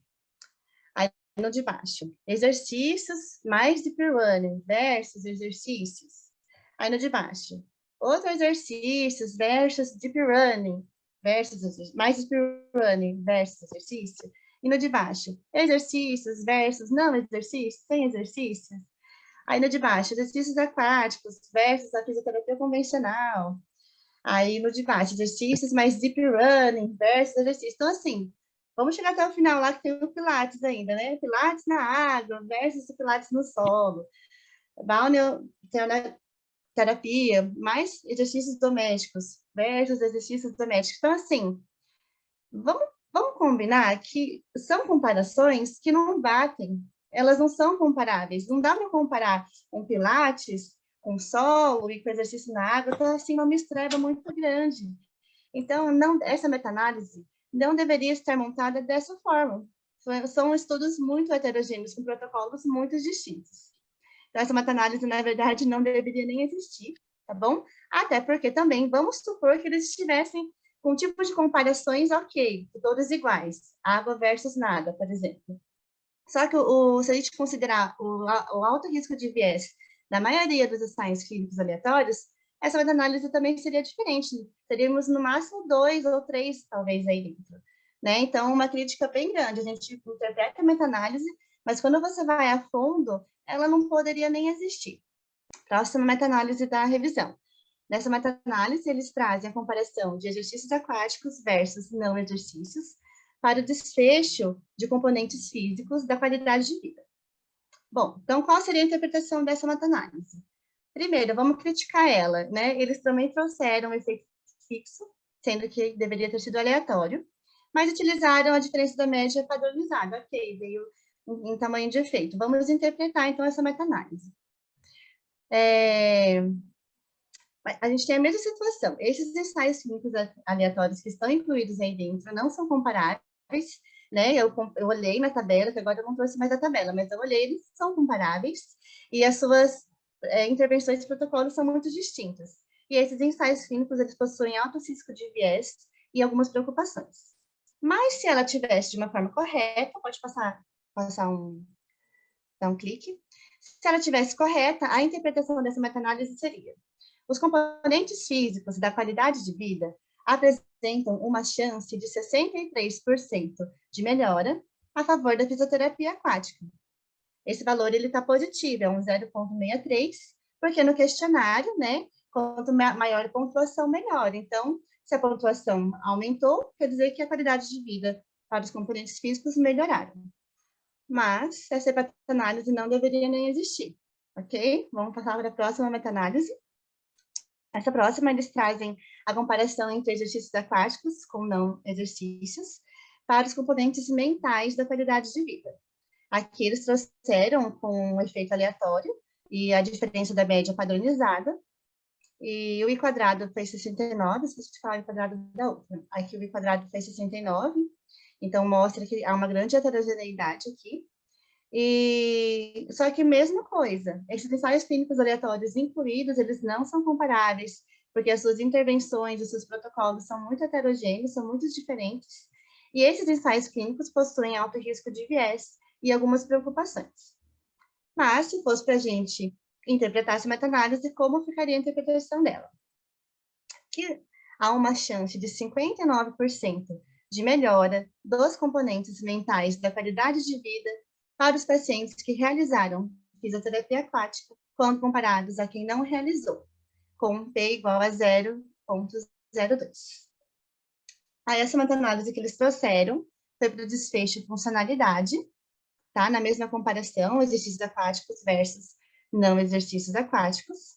C: Aí no de baixo, exercícios mais deep running versus exercícios. Aí no de baixo, outros exercícios versus deep running versus mais deep running versus exercício. E no de baixo, exercícios versus não exercícios, sem exercícios. Aí no de baixo, exercícios aquáticos versus a fisioterapia convencional. Aí no de baixo, exercícios mais deep running versus exercícios. Então, assim, vamos chegar até o final lá que tem o Pilates ainda, né? Pilates na água versus o Pilates no solo. Balneoterapia, mais exercícios domésticos versus exercícios domésticos. Então, assim, vamos combinar que são comparações que não batem. Elas não são comparáveis. Não dá para comparar um Pilates com solo e com exercício na água, então, assim, uma mistureba muito grande. Então, essa meta-análise não deveria estar montada dessa forma. São estudos muito heterogêneos, com protocolos muito distintos. Então, essa meta-análise, na verdade, não deveria nem existir, tá bom? Até porque também, vamos supor que eles estivessem com tipo de comparações, ok, todos iguais, água versus nada, por exemplo. Só que se a gente considerar o alto risco de viés na maioria dos ensaios clínicos aleatórios, essa meta-análise também seria diferente. Teríamos no máximo 2 ou 3, talvez, aí dentro. Né? Então, uma crítica bem grande. A gente interpreta a meta-análise, mas quando você vai a fundo, ela não poderia nem existir. Próxima meta-análise da revisão. Nessa meta-análise, eles trazem a comparação de exercícios aquáticos versus não exercícios para o desfecho de componentes físicos da qualidade de vida. Bom, então qual seria a interpretação dessa meta-análise? Primeiro, vamos criticar ela, né? Eles também trouxeram um efeito fixo, sendo que deveria ter sido aleatório, mas utilizaram a diferença da média padronizada, ok, veio em tamanho de efeito. Vamos interpretar, então, essa meta-análise. A gente tem a mesma situação. Esses ensaios clínicos aleatórios que estão incluídos aí dentro não são comparáveis, né? Eu olhei na tabela, que agora eu não trouxe mais a tabela, mas eu olhei, eles são comparáveis, e as suas intervenções e protocolos são muito distintas. E esses ensaios clínicos, eles possuem alto risco de viés e algumas preocupações. Mas se ela tivesse de uma forma correta, pode dar um clique. Se ela tivesse correta, a interpretação dessa meta-análise seria: os componentes físicos da qualidade de vida apresentam uma chance de 63% de melhora a favor da fisioterapia aquática. Esse valor está positivo, é um 0,63, porque no questionário, né, quanto maior a pontuação, melhor. Então, se a pontuação aumentou, quer dizer que a qualidade de vida para os componentes físicos melhoraram. Mas essa meta-análise não deveria nem existir, ok? Vamos passar para a próxima meta-análise. Essa próxima, eles trazem a comparação entre exercícios aquáticos com não exercícios para os componentes mentais da qualidade de vida. Aqui eles trouxeram com um efeito aleatório e a diferença da média padronizada. E o I quadrado foi 69, se você falar o I quadrado da outra. Aqui o I quadrado foi 69, então mostra que há uma grande heterogeneidade aqui. Só que mesma coisa, esses ensaios clínicos aleatórios incluídos, eles não são comparáveis, porque as suas intervenções, os seus protocolos são muito heterogêneos, são muito diferentes, e esses ensaios clínicos possuem alto risco de viés e algumas preocupações. Mas, se fosse para a gente interpretar essa meta-análise, como ficaria a interpretação dela. Que há uma chance de 59% de melhora dos componentes mentais da qualidade de vida para os pacientes que realizaram fisioterapia aquática, quando comparados a quem não realizou, com P igual a 0,02. Aí, essa meta-análise que eles trouxeram foi para o desfecho funcionalidade, tá? Na mesma comparação, exercícios aquáticos versus não exercícios aquáticos.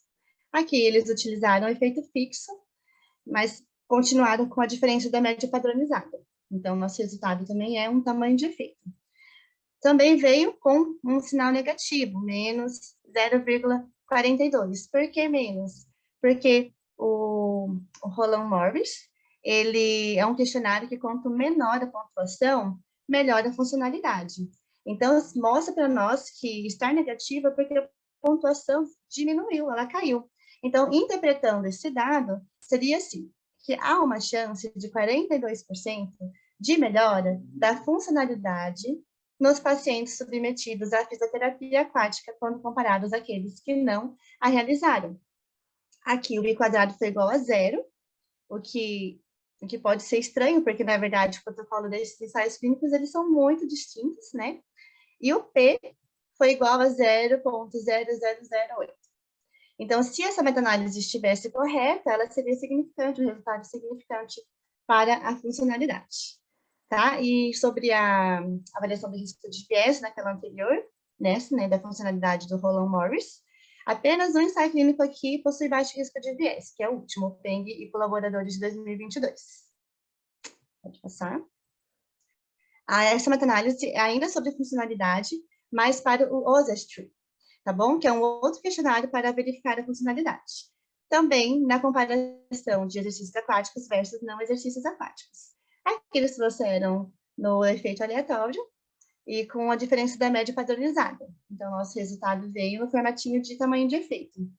C: Aqui, eles utilizaram o efeito fixo, mas continuaram com a diferença da média padronizada. Então, nosso resultado também é um tamanho de efeito. Também veio com um sinal negativo, menos 0,42. Por que menos? Porque o Roland Morris, ele é um questionário que, quanto menor a pontuação, melhor a funcionalidade. Então, mostra para nós que estar negativa é porque a pontuação diminuiu, ela caiu. Então, interpretando esse dado, seria assim, que há uma chance de 42% de melhora da funcionalidade nos pacientes submetidos à fisioterapia aquática, quando comparados àqueles que não a realizaram. Aqui, o I quadrado foi igual a 0, o que pode ser estranho, porque, na verdade, o protocolo desses ensaios clínicos, eles são muito distintos, né? E o P foi igual a 0,0008. Então, se essa meta-análise estivesse correta, ela seria significante, um resultado significante para a funcionalidade. Tá? E sobre a avaliação do risco de viés, naquela anterior, nessa, né, da funcionalidade do Roland Morris, apenas um ensaio clínico aqui possui baixo risco de viés, que é o último, o Peng e colaboradores de 2022. Pode passar. Essa meta-análise é ainda sobre funcionalidade, mas para o OSESTRI, tá bom? Que é um outro questionário para verificar a funcionalidade. Também na comparação de exercícios aquáticos versus não exercícios aquáticos. Aqui eles trouxeram no efeito aleatório e com a diferença da média padronizada. Então, nosso resultado veio no formatinho de tamanho de efeito.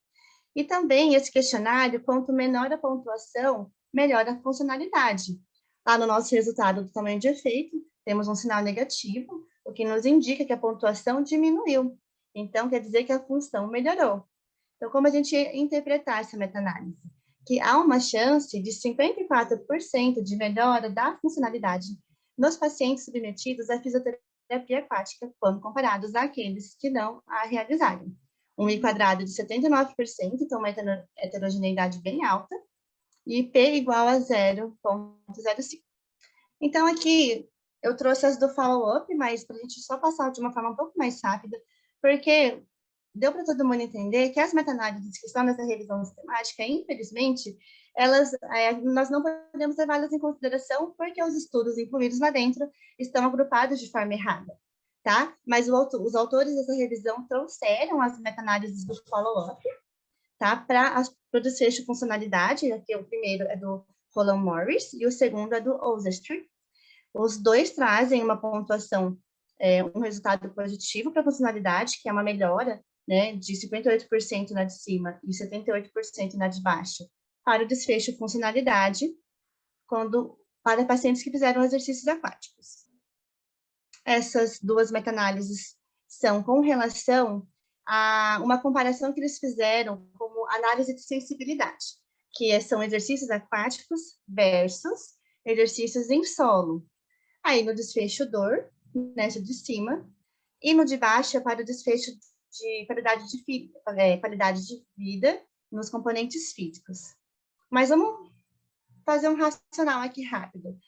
C: E também esse questionário, quanto menor a pontuação, melhor a funcionalidade. Lá no nosso resultado do tamanho de efeito, temos um sinal negativo, o que nos indica que a pontuação diminuiu. Então, quer dizer que a função melhorou. Então, como a gente interpretar essa meta-análise? Que há uma chance de 54% de melhora da funcionalidade nos pacientes submetidos à fisioterapia aquática, quando comparados àqueles que não a realizaram. Um I quadrado de 79%, então uma heterogeneidade bem alta, e P igual a 0,05. Então, aqui, eu trouxe as do follow-up, mas para a gente só passar de uma forma um pouco mais rápida, porque deu para todo mundo entender que as meta-análises que estão nessa revisão sistemática, infelizmente, nós não podemos levá-las em consideração porque os estudos incluídos lá dentro estão agrupados de forma errada, tá? Mas os autores dessa revisão trouxeram as meta-análises do follow-up, tá? Para o desfecho de funcionalidade, aqui o primeiro é do Roland Morris e o segundo é do OSESTRI. Os dois trazem uma pontuação, um resultado positivo para a funcionalidade, que é uma melhora, né, de 58% na de cima e 78% na de baixo, para o desfecho de funcionalidade, para pacientes que fizeram exercícios aquáticos. Essas duas meta-análises são com relação a uma comparação que eles fizeram como análise de sensibilidade, que são exercícios aquáticos versus exercícios em solo. Aí, no desfecho dor, nessa de cima, e no de baixo é para o desfecho de qualidade de vida nos componentes físicos. Mas vamos fazer um racional aqui rápido.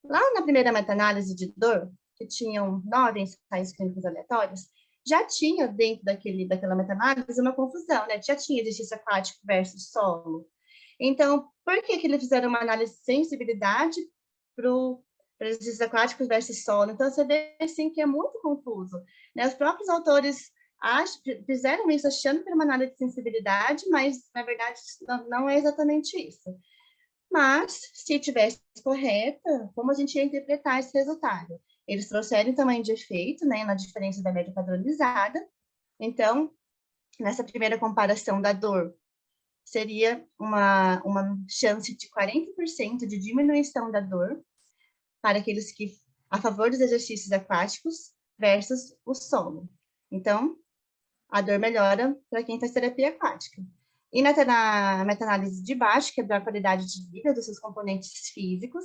C: Lá na primeira meta-análise de dor, que tinham 9 ensaios clínicos aleatórios, já tinha dentro daquela meta-análise uma confusão, né? Já tinha exercício aquático versus solo. Então, por que eles fizeram uma análise de sensibilidade para exercícios aquáticos versus solo? Então, você vê, assim, que é muito confuso, né? Os próprios autores fizeram isso achando que era uma análise de sensibilidade, mas, na verdade, não é exatamente isso. Mas, se tivesse correta, como a gente ia interpretar esse resultado? Eles trouxeram tamanho de efeito, né, na diferença da média padronizada. Então, nessa primeira comparação da dor, seria uma chance de 40% de diminuição da dor para aqueles que a favor dos exercícios aquáticos versus o solo. Então, a dor melhora para quem faz terapia aquática. E na meta-análise de baixo, que é da qualidade de vida dos seus componentes físicos,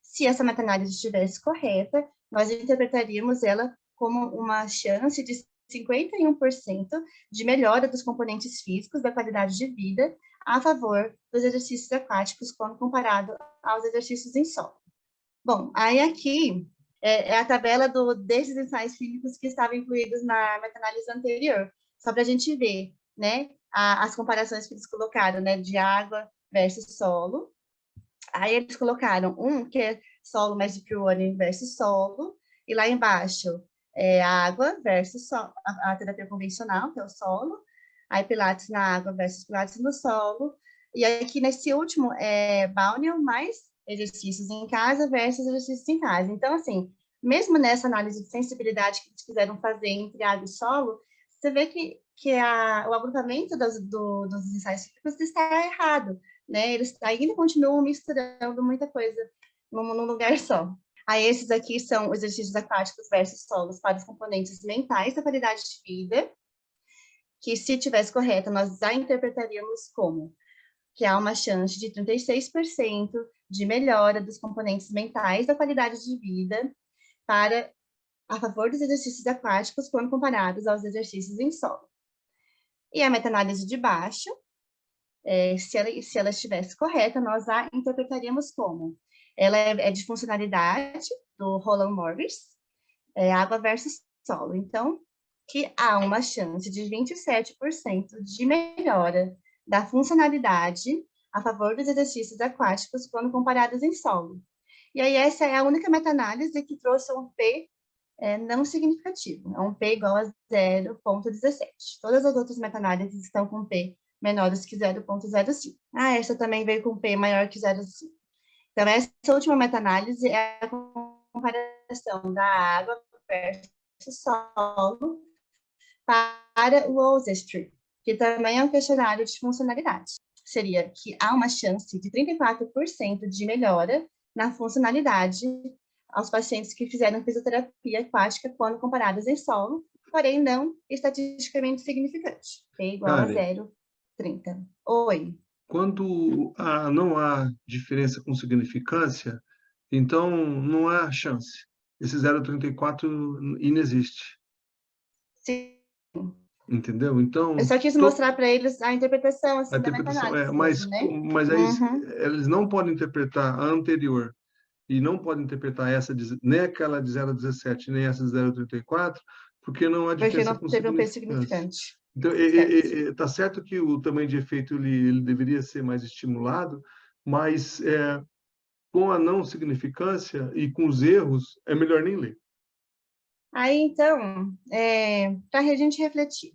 C: se essa meta-análise estivesse correta, nós interpretaríamos ela como uma chance de 51% de melhora dos componentes físicos da qualidade de vida a favor dos exercícios aquáticos quando comparado aos exercícios em solo. Bom, aí aqui é a tabela desses ensaios clínicos que estavam incluídos na meta-análise anterior, só para a gente ver, né, as comparações que eles colocaram, né, de água versus solo. Aí eles colocaram que é solo mais de Pure versus solo, e lá embaixo é água versus a terapia convencional, que é o solo, aí Pilates na água versus Pilates no solo, e aqui nesse último é Balneal mais exercícios em casa versus exercícios em casa. Então, assim, mesmo nessa análise de sensibilidade que eles quiseram fazer entre água e solo, você vê que o agrupamento dos ensaios clínicos está errado, né? Eles ainda continuam misturando muita coisa num lugar só. Aí esses aqui são os exercícios aquáticos versus solos para os componentes mentais da qualidade de vida, que se tivesse correta, nós já interpretaríamos como que há uma chance de 36% de melhora dos componentes mentais da qualidade de vida a favor dos exercícios aquáticos quando comparados aos exercícios em solo. E a meta-análise de baixo, se ela estivesse correta, nós a interpretaríamos como ela é de funcionalidade do Roland Morris, água versus solo. Então, que há uma chance de 27% de melhora da funcionalidade a favor dos exercícios aquáticos quando comparados em solo. E aí essa é a única meta-análise que trouxe um P não significativo, é um P igual a 0,17. Todas as outras meta-análises estão com P menores que 0,05. Essa também veio com P maior que 0,5. Então, essa última meta-análise é a comparação da água versus solo para o OSESTRI, que também é um questionário de funcionalidade. Seria que há uma chance de 34% de melhora na funcionalidade aos pacientes que fizeram fisioterapia aquática quando comparados em solo, porém não estatisticamente significante, P igual a 0,30. Oi.
A: Quando não há diferença com significância, então não há chance. Esse 0,34 inexiste.
C: Sim.
A: Entendeu? Então,
C: eu só quis mostrar para eles a interpretação assim, da meta-análise
A: mas,
C: mesmo, né?
A: mas aí eles não podem interpretar a anterior e não podem interpretar nem aquela de 0,17, nem essa de 0,34, porque não há diferença com
C: teve um peso
A: significância.
C: significante.
A: Então, está certo que o tamanho de efeito ele deveria ser mais estimulado, mas com a não significância e com os erros, é melhor nem ler.
C: Aí, então, para a gente refletir,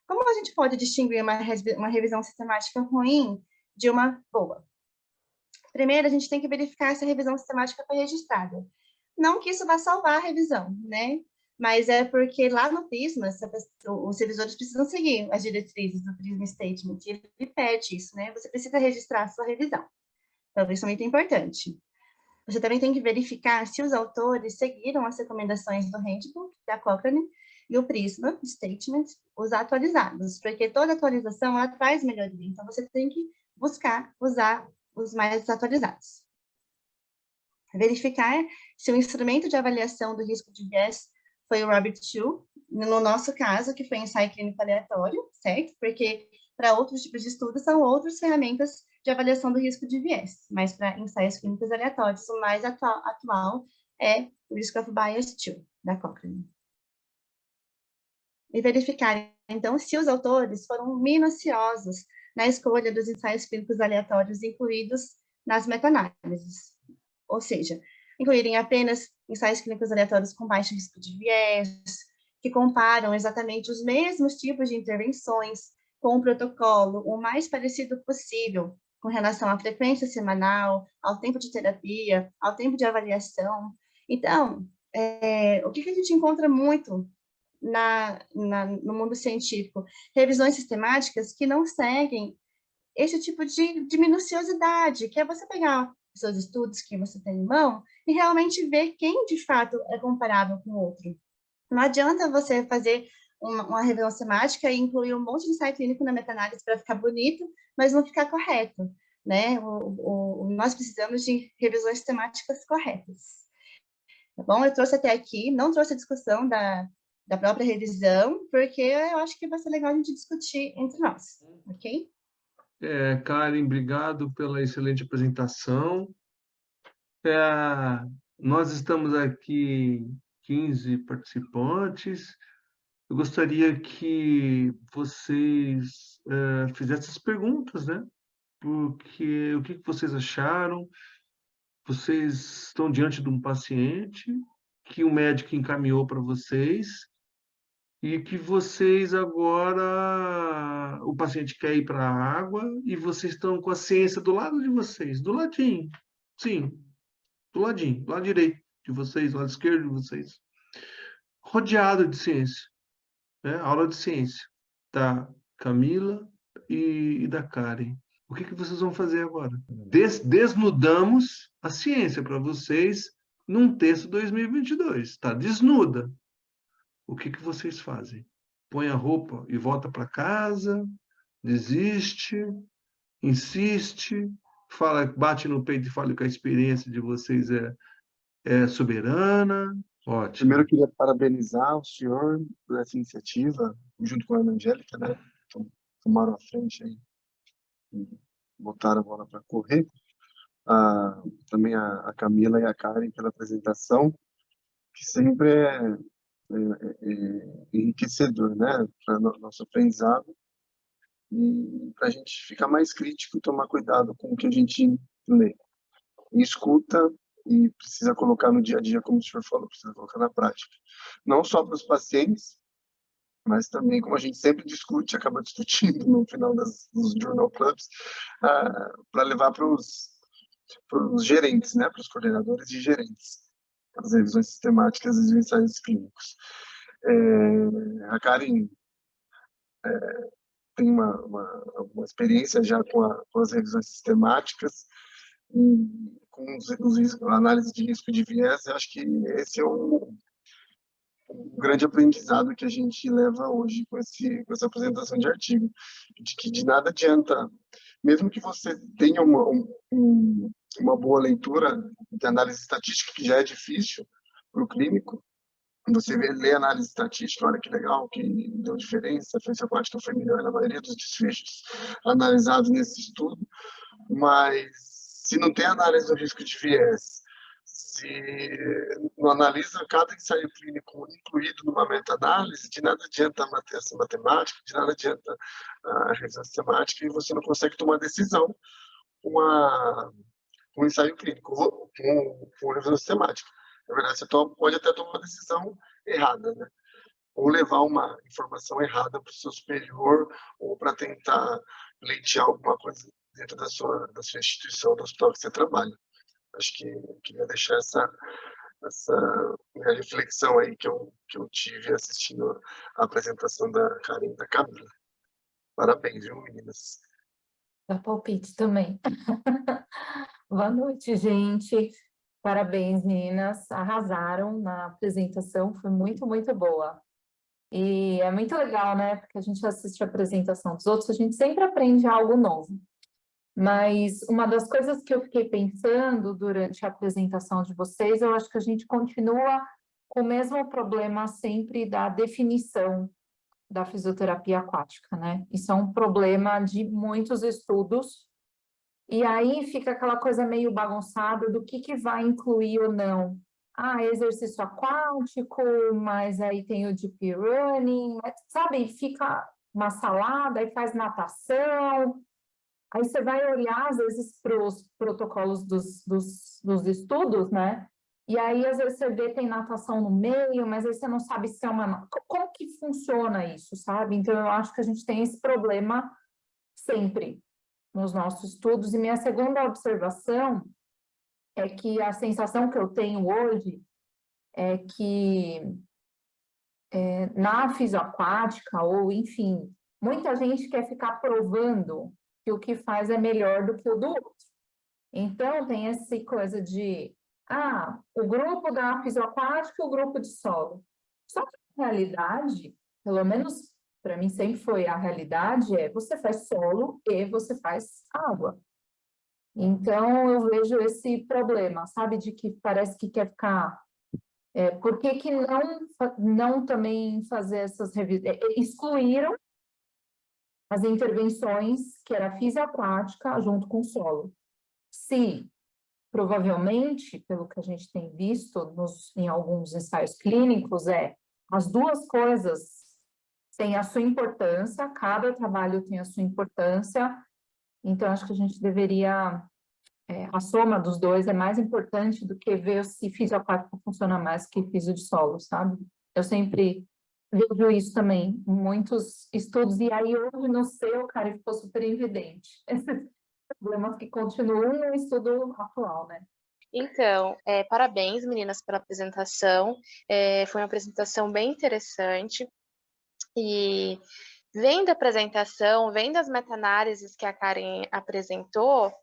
C: como a gente pode distinguir uma revisão sistemática ruim de uma boa? Primeiro, a gente tem que verificar se a revisão sistemática foi registrada. Não que isso vá salvar a revisão, né? Mas é porque lá no PRISMA, os revisores precisam seguir as diretrizes do PRISMA Statement, e ele pede isso, né? Você precisa registrar a sua revisão. Então, isso é muito importante. Você também tem que verificar se os autores seguiram as recomendações do Handbook, da Cochrane, e o PRISMA Statement, os atualizados, porque toda atualização, ela traz melhoria. Então, você tem que buscar usar os mais atualizados. Verificar se o instrumento de avaliação do risco de viés foi o Robert Chu, no nosso caso, que foi ensaio clínico aleatório, certo? Porque para outros tipos de estudos são outras ferramentas de avaliação do risco de viés, mas para ensaios clínicos aleatórios, o mais atual é o Risk of Bias 2, da Cochrane. E verificar, então, se os autores foram minuciosos na escolha dos ensaios clínicos aleatórios incluídos nas meta-análises. Ou seja, incluírem apenas ensaios clínicos aleatórios com baixo risco de viés, que comparam exatamente os mesmos tipos de intervenções com o protocolo o mais parecido possível com relação à frequência semanal, ao tempo de terapia, ao tempo de avaliação. Então, o que a gente encontra muito no mundo científico? Revisões sistemáticas que não seguem esse tipo de minuciosidade, que é você pegar os seus estudos que você tem em mão e realmente ver quem, de fato, é comparável com o outro. Não adianta você fazer uma revisão semática e incluir um monte de ensaio clínico na meta-análise para ficar bonito, mas não ficar correto, né? Nós precisamos de revisões temáticas corretas. Tá bom? Eu trouxe até aqui, não trouxe a discussão da própria revisão, porque eu acho que vai ser legal a gente discutir entre nós, ok?
A: Karen, obrigado pela excelente apresentação. Nós estamos aqui 15 participantes. Eu gostaria que vocês fizessem as perguntas, né? Porque o que vocês acharam? Vocês estão diante de um paciente que o médico encaminhou para vocês e que vocês agora, o paciente quer ir para a água e vocês estão com a ciência do lado de vocês, do ladinho, sim, do ladinho, do lado direito de vocês, do lado esquerdo de vocês, rodeado de ciência, né? Aula de ciência da Camila e da Karen. O que vocês vão fazer agora? Desnudamos a ciência para vocês num texto 2022, tá? Desnuda. O que vocês fazem? Põe a roupa e volta para casa, desiste, insiste, fala, bate no peito e fala que a experiência de vocês é soberana. Ótimo.
D: Primeiro, eu queria parabenizar o senhor por essa iniciativa, junto com a Ana Angélica, né? Tomaram a frente aí e botaram a bola para correr. Também a Camila e a Karen pela apresentação, que sempre é enriquecedor, né? Para nosso aprendizado e para a gente ficar mais crítico e tomar cuidado com o que a gente lê e escuta e precisa colocar no dia a dia, como o senhor falou, precisa colocar na prática. Não só para os pacientes, mas também, como a gente sempre discute, acaba discutindo no final dos journal clubs, para levar para os gerentes, né, para os coordenadores e gerentes, as revisões sistemáticas e os ensaios clínicos. A Karen tem uma experiência já com as revisões sistemáticas, e com a análise de risco de viés. Eu acho que esse é um grande aprendizado que a gente leva hoje com essa apresentação de artigo, de que de nada adianta, mesmo que você tenha uma boa leitura de análise estatística, que já é difícil para o clínico, você lê análise estatística, olha que legal, que deu diferença, a frequência aquática foi melhor na maioria dos desfechos analisados nesse estudo, mas se não tem análise do risco de viés, se não analisa cada ensaio clínico incluído numa meta-análise, de nada adianta manter essa matemática, de nada adianta a revisão sistemática, e você não consegue tomar decisão com um ensaio clínico, com revisão sistemática. Na verdade, você pode até tomar uma decisão errada, né? Ou levar uma informação errada para o seu superior, ou para tentar pleitear alguma coisa dentro da sua instituição, do hospital que você trabalha. Acho que eu queria deixar essa minha reflexão aí que eu tive assistindo a apresentação da Karen e da Camila. Parabéns, viu, meninas?
E: Dá palpite também. Boa noite, gente. Parabéns, meninas. Arrasaram na apresentação, foi muito, muito boa. E é muito legal, né? Porque a gente assiste a apresentação dos outros, a gente sempre aprende algo novo. Mas uma das coisas que eu fiquei pensando durante a apresentação de vocês, eu acho que a gente continua com o mesmo problema sempre da definição da fisioterapia aquática, né? Isso é um problema de muitos estudos, e aí fica aquela coisa meio bagunçada do que vai incluir ou não. Exercício aquático, mas aí tem o deep running, sabe? Fica uma salada, aí faz natação. Aí você vai olhar, às vezes, para os protocolos dos estudos, né? E aí, às vezes, você vê tem natação no meio, mas aí você não sabe se é uma... Como que funciona isso, sabe? Então, eu acho que a gente tem esse problema sempre nos nossos estudos. E minha segunda observação é que a sensação que eu tenho hoje é que na fisioaquática, ou enfim, muita gente quer ficar provando que o que faz é melhor do que o do outro. Então, tem essa coisa de, o grupo da fisioaquática e o grupo de solo. Só que, na realidade, pelo menos para mim sempre foi a realidade, você faz solo e você faz água. Então, eu vejo esse problema, sabe, de que parece que quer ficar... por que que não também fazer essas revisões? Excluíram as intervenções, que era a fisicoaquática, junto com o solo. Se, provavelmente, pelo que a gente tem visto em alguns ensaios clínicos, as duas coisas têm a sua importância, cada trabalho tem a sua importância, então acho que a gente deveria... a soma dos dois é mais importante do que ver se fisioquático funciona mais que fisio de solo, sabe? Eu sempre vejo isso também em muitos estudos, e aí hoje no seu, cara, ficou super evidente. Esses problemas que continuam no estudo atual, né?
F: Então, parabéns, meninas, pela apresentação. Foi uma apresentação bem interessante. E vendo a apresentação, vendo as meta-análises que a Karen apresentou,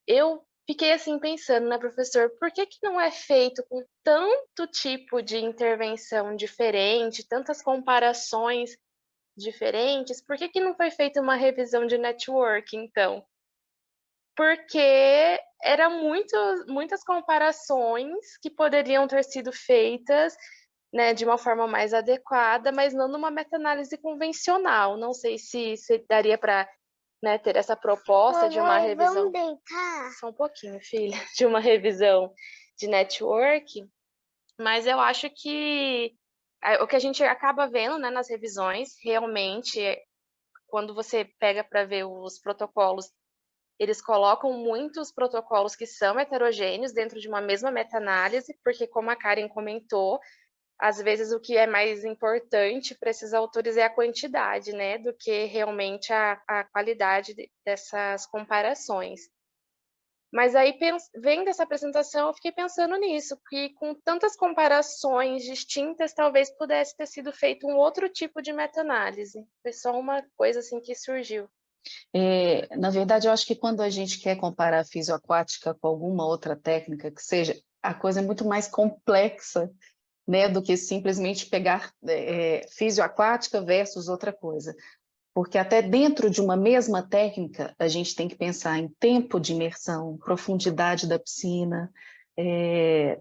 F: eu fiquei assim pensando, né, professor, por que que não é feito com tanto tipo de intervenção diferente, tantas comparações diferentes? Por que que não foi feita uma revisão de network, então? Porque eram muitas comparações que poderiam ter sido feitas, né, de uma forma mais adequada, mas não numa meta-análise convencional. Não sei se daria para, né, ter essa proposta de uma revisão. Vamos deitar. Só um pouquinho, filha, de uma revisão de network, mas eu acho que o que a gente acaba vendo, né, nas revisões, realmente, quando você pega para ver os protocolos, eles colocam muitos protocolos que são heterogêneos dentro de uma mesma meta-análise, porque, como a Karen comentou, às vezes o que é mais importante para esses autores é a quantidade, né, do que realmente a qualidade dessas comparações. Mas aí, vendo essa apresentação, eu fiquei pensando nisso, que com tantas comparações distintas, talvez pudesse ter sido feito um outro tipo de meta-análise. Foi só uma coisa assim que surgiu.
B: Na verdade, eu acho que quando a gente quer comparar a fisioaquática com alguma outra técnica que seja, a coisa é muito mais complexa, né, do que simplesmente pegar fisioaquática versus outra coisa. Porque até dentro de uma mesma técnica, a gente tem que pensar em tempo de imersão, profundidade da piscina,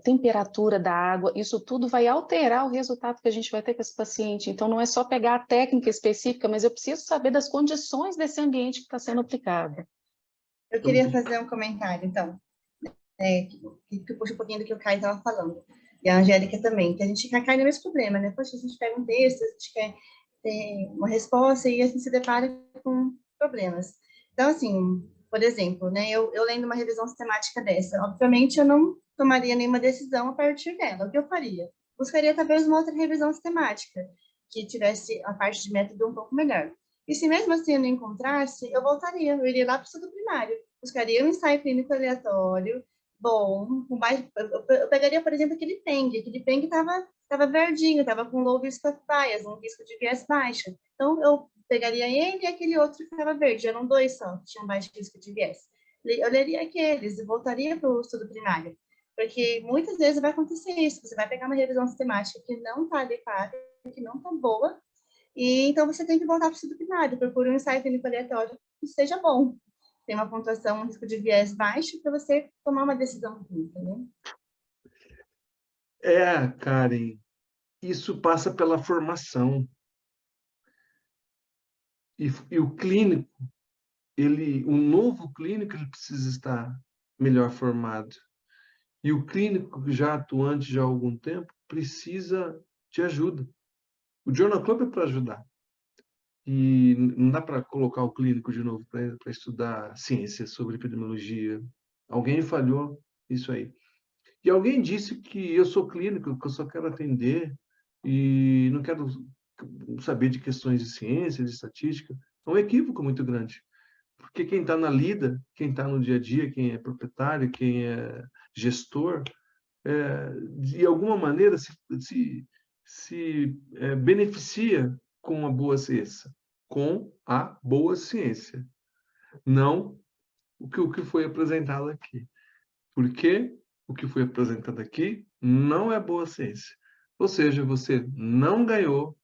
B: temperatura da água, isso tudo vai alterar o resultado que a gente vai ter com esse paciente. Então, não é só pegar a técnica específica, mas eu preciso saber das condições desse ambiente que está sendo aplicado.
C: Eu queria fazer um comentário, então, que puxa um pouquinho do que o Caio estava falando, e a Angélica também, que a gente cai no mesmo problema, né? Poxa, a gente pega um texto, a gente quer ter uma resposta e a gente se depara com problemas. Então, assim, por exemplo, né, eu lendo uma revisão sistemática dessa, obviamente eu não tomaria nenhuma decisão a partir dela. O que eu faria? Buscaria talvez uma outra revisão sistemática, que tivesse a parte de método um pouco melhor. E se mesmo assim eu não encontrasse, eu voltaria, eu iria lá para o estudo primário, buscaria um ensaio clínico aleatório, bom, com mais, eu pegaria, por exemplo, aquele PENG estava verdinho, estava com low risk of bias, um risco de viés baixo. Então, eu pegaria ele e aquele outro que estava verde, eram dois só, que tinham baixo risco de viés. Eu leria aqueles e voltaria para o estudo primário, porque muitas vezes vai acontecer isso, você vai pegar uma revisão sistemática que não está adequada, que não está boa, e então você tem que voltar para o estudo primário, procura um ensaio clínico aleatório que seja bom, tem uma pontuação, um risco de viés baixo, para você tomar uma decisão clínica, né?
A: Karen, isso passa pela formação. E o clínico, o novo clínico, ele precisa estar melhor formado. E o clínico já atuante já há algum tempo precisa de ajuda. O Journal Club é para ajudar. E não dá para colocar o clínico de novo para estudar ciência sobre epidemiologia. Alguém falhou isso aí. E alguém disse que eu sou clínico, que eu só quero atender e não quero saber de questões de ciência, de estatística. É um equívoco muito grande. Porque quem está na lida, quem está no dia a dia, quem é proprietário, quem é gestor, de alguma maneira se beneficia com a boa ciência. Com a boa ciência. Não o que foi apresentado aqui. Porque o que foi apresentado aqui não é boa ciência. Ou seja, você não ganhou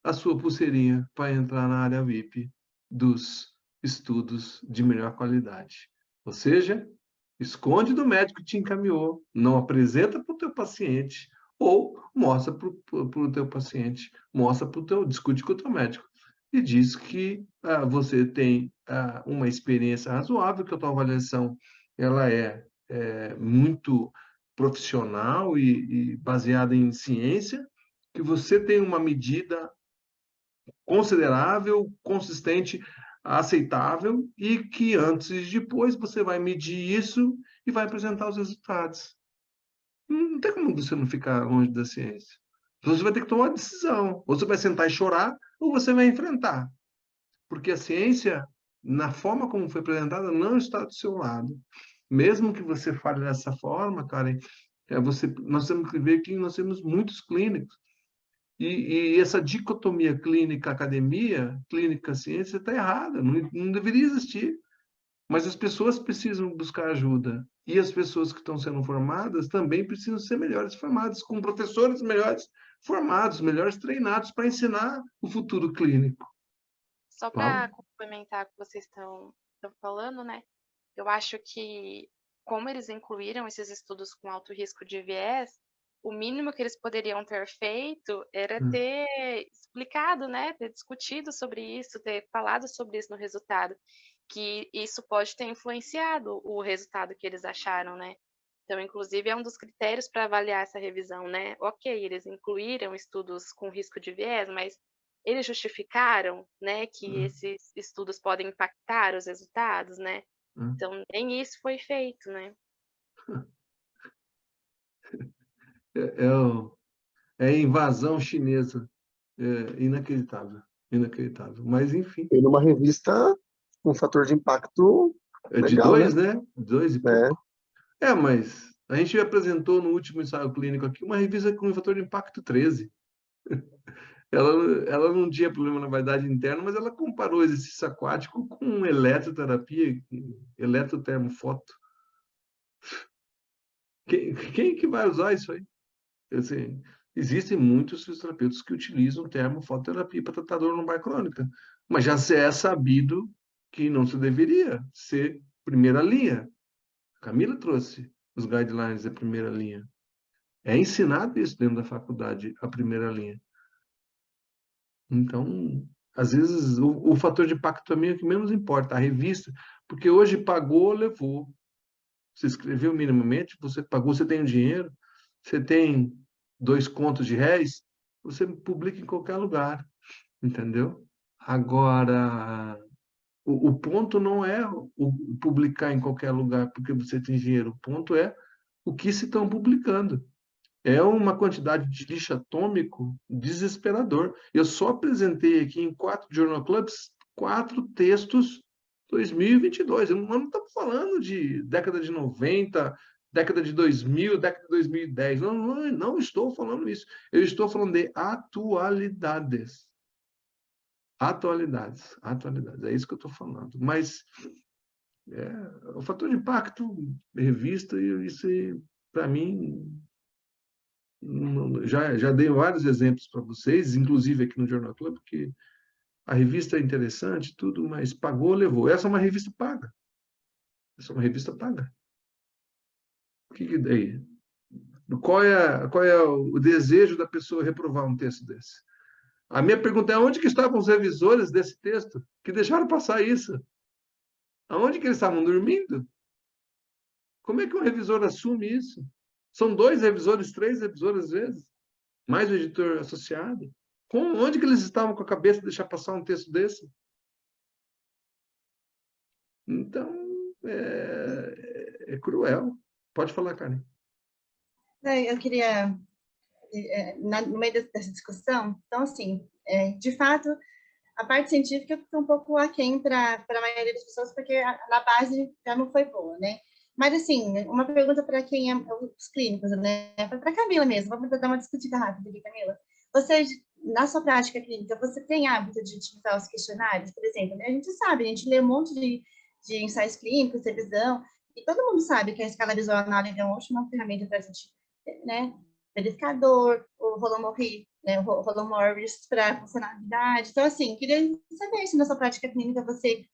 A: a sua pulseirinha para entrar na área VIP dos estudos de melhor qualidade. Ou seja, esconde do médico que te encaminhou, não apresenta para o teu paciente, ou mostra para o teu paciente, discute com o teu médico e diz que você tem uma experiência razoável, que a tua avaliação ela é muito profissional e baseada em ciência, que você tem uma medida considerável, consistente, aceitável, e que antes e depois você vai medir isso e vai apresentar os resultados. Não tem como você não ficar longe da ciência. Você vai ter que tomar uma decisão. Ou você vai sentar e chorar, ou você vai enfrentar. Porque a ciência, na forma como foi apresentada, não está do seu lado. Mesmo que você fale dessa forma, Karen, nós temos que ver que nós temos muitos clínicos. E essa dicotomia clínica-academia, clínica-ciência, está errada, não deveria existir. Mas as pessoas precisam buscar ajuda. E as pessoas que estão sendo formadas também precisam ser melhores formadas, com professores melhores formados, melhores treinados para ensinar o futuro clínico.
F: Só para complementar o que vocês estão falando, né? Eu acho que, como eles incluíram esses estudos com alto risco de viés, o mínimo que eles poderiam ter feito era ter explicado, né? Ter discutido sobre isso, ter falado sobre isso no resultado, que isso pode ter influenciado o resultado que eles acharam, né? Então, inclusive, é um dos critérios para avaliar essa revisão, né? Ok, eles incluíram estudos com risco de viés, mas eles justificaram, né, que esses estudos podem impactar os resultados, né? Então, nem isso foi feito, né?
A: É invasão chinesa. É inacreditável. Inacreditável. Mas, enfim.
D: E numa revista com um fator de impacto
A: É de
D: legal,
A: 2,
D: né?
A: né? 2 e pouco. Mas a gente apresentou no último ensaio clínico aqui uma revista com um fator de impacto 13. Ela não tinha problema na vaidade interna, mas ela comparou exercício aquático com eletroterapia, eletrotermofoto. Quem que vai usar isso aí? Assim, existem muitos fisioterapeutas que utilizam termofototerapia para tratar dor lombar crônica, mas já é sabido que não se deveria ser primeira linha. A Camila trouxe os guidelines da primeira linha. É ensinado isso dentro da faculdade, a primeira linha. Então, às vezes, o fator de impacto também é o que menos importa, a revista, porque hoje pagou, levou. Você escreveu minimamente, você pagou, você tem o dinheiro, você tem 2 contos de réis, você publica em qualquer lugar, entendeu? Agora, o ponto não é o publicar em qualquer lugar porque você tem dinheiro, o ponto é o que se estão publicando. É uma quantidade de lixo atômico desesperador. Eu só apresentei aqui em 4 Journal Clubs 4 textos 2022. Nós não estamos falando de década de 90, década de 2000, década de 2010. Não estou falando isso. Eu estou falando de atualidades. Atualidades. É isso que eu estou falando. Mas o fator de impacto, revista, isso para mim já dei vários exemplos para vocês, inclusive aqui no Journal Club, porque a revista é interessante, tudo, mas pagou, levou. Essa é uma revista paga. Essa é uma revista paga. O que daí? Qual é o desejo da pessoa reprovar um texto desse? A minha pergunta é: onde que estavam os revisores desse texto que deixaram passar isso? Aonde que eles estavam dormindo? Como é que um revisor assume isso? São 2 revisores, 3 revisores às vezes, mais o editor associado. Onde que eles estavam com a cabeça de deixar passar um texto desse? Então, é cruel. Pode falar, Karen.
C: Eu queria, no meio dessa discussão, então, assim, de fato, a parte científica fica um pouco aquém para a maioria das pessoas, porque na base já não foi boa, né? Mas, assim, uma pergunta para quem é os clínicos, né? Para a Camila mesmo, vamos dar uma discutida rápida aqui, Camila. Você, na sua prática clínica, você tem hábito de utilizar os questionários, por exemplo? Né? A gente sabe, a gente lê um monte de ensaios clínicos, revisão, e todo mundo sabe que a escala visual análiga é uma ótima ferramenta para a gente, né, verificador, o Holomorri, né, o Holomorris para funcionalidade. Então, assim, queria saber se na sua prática clínica você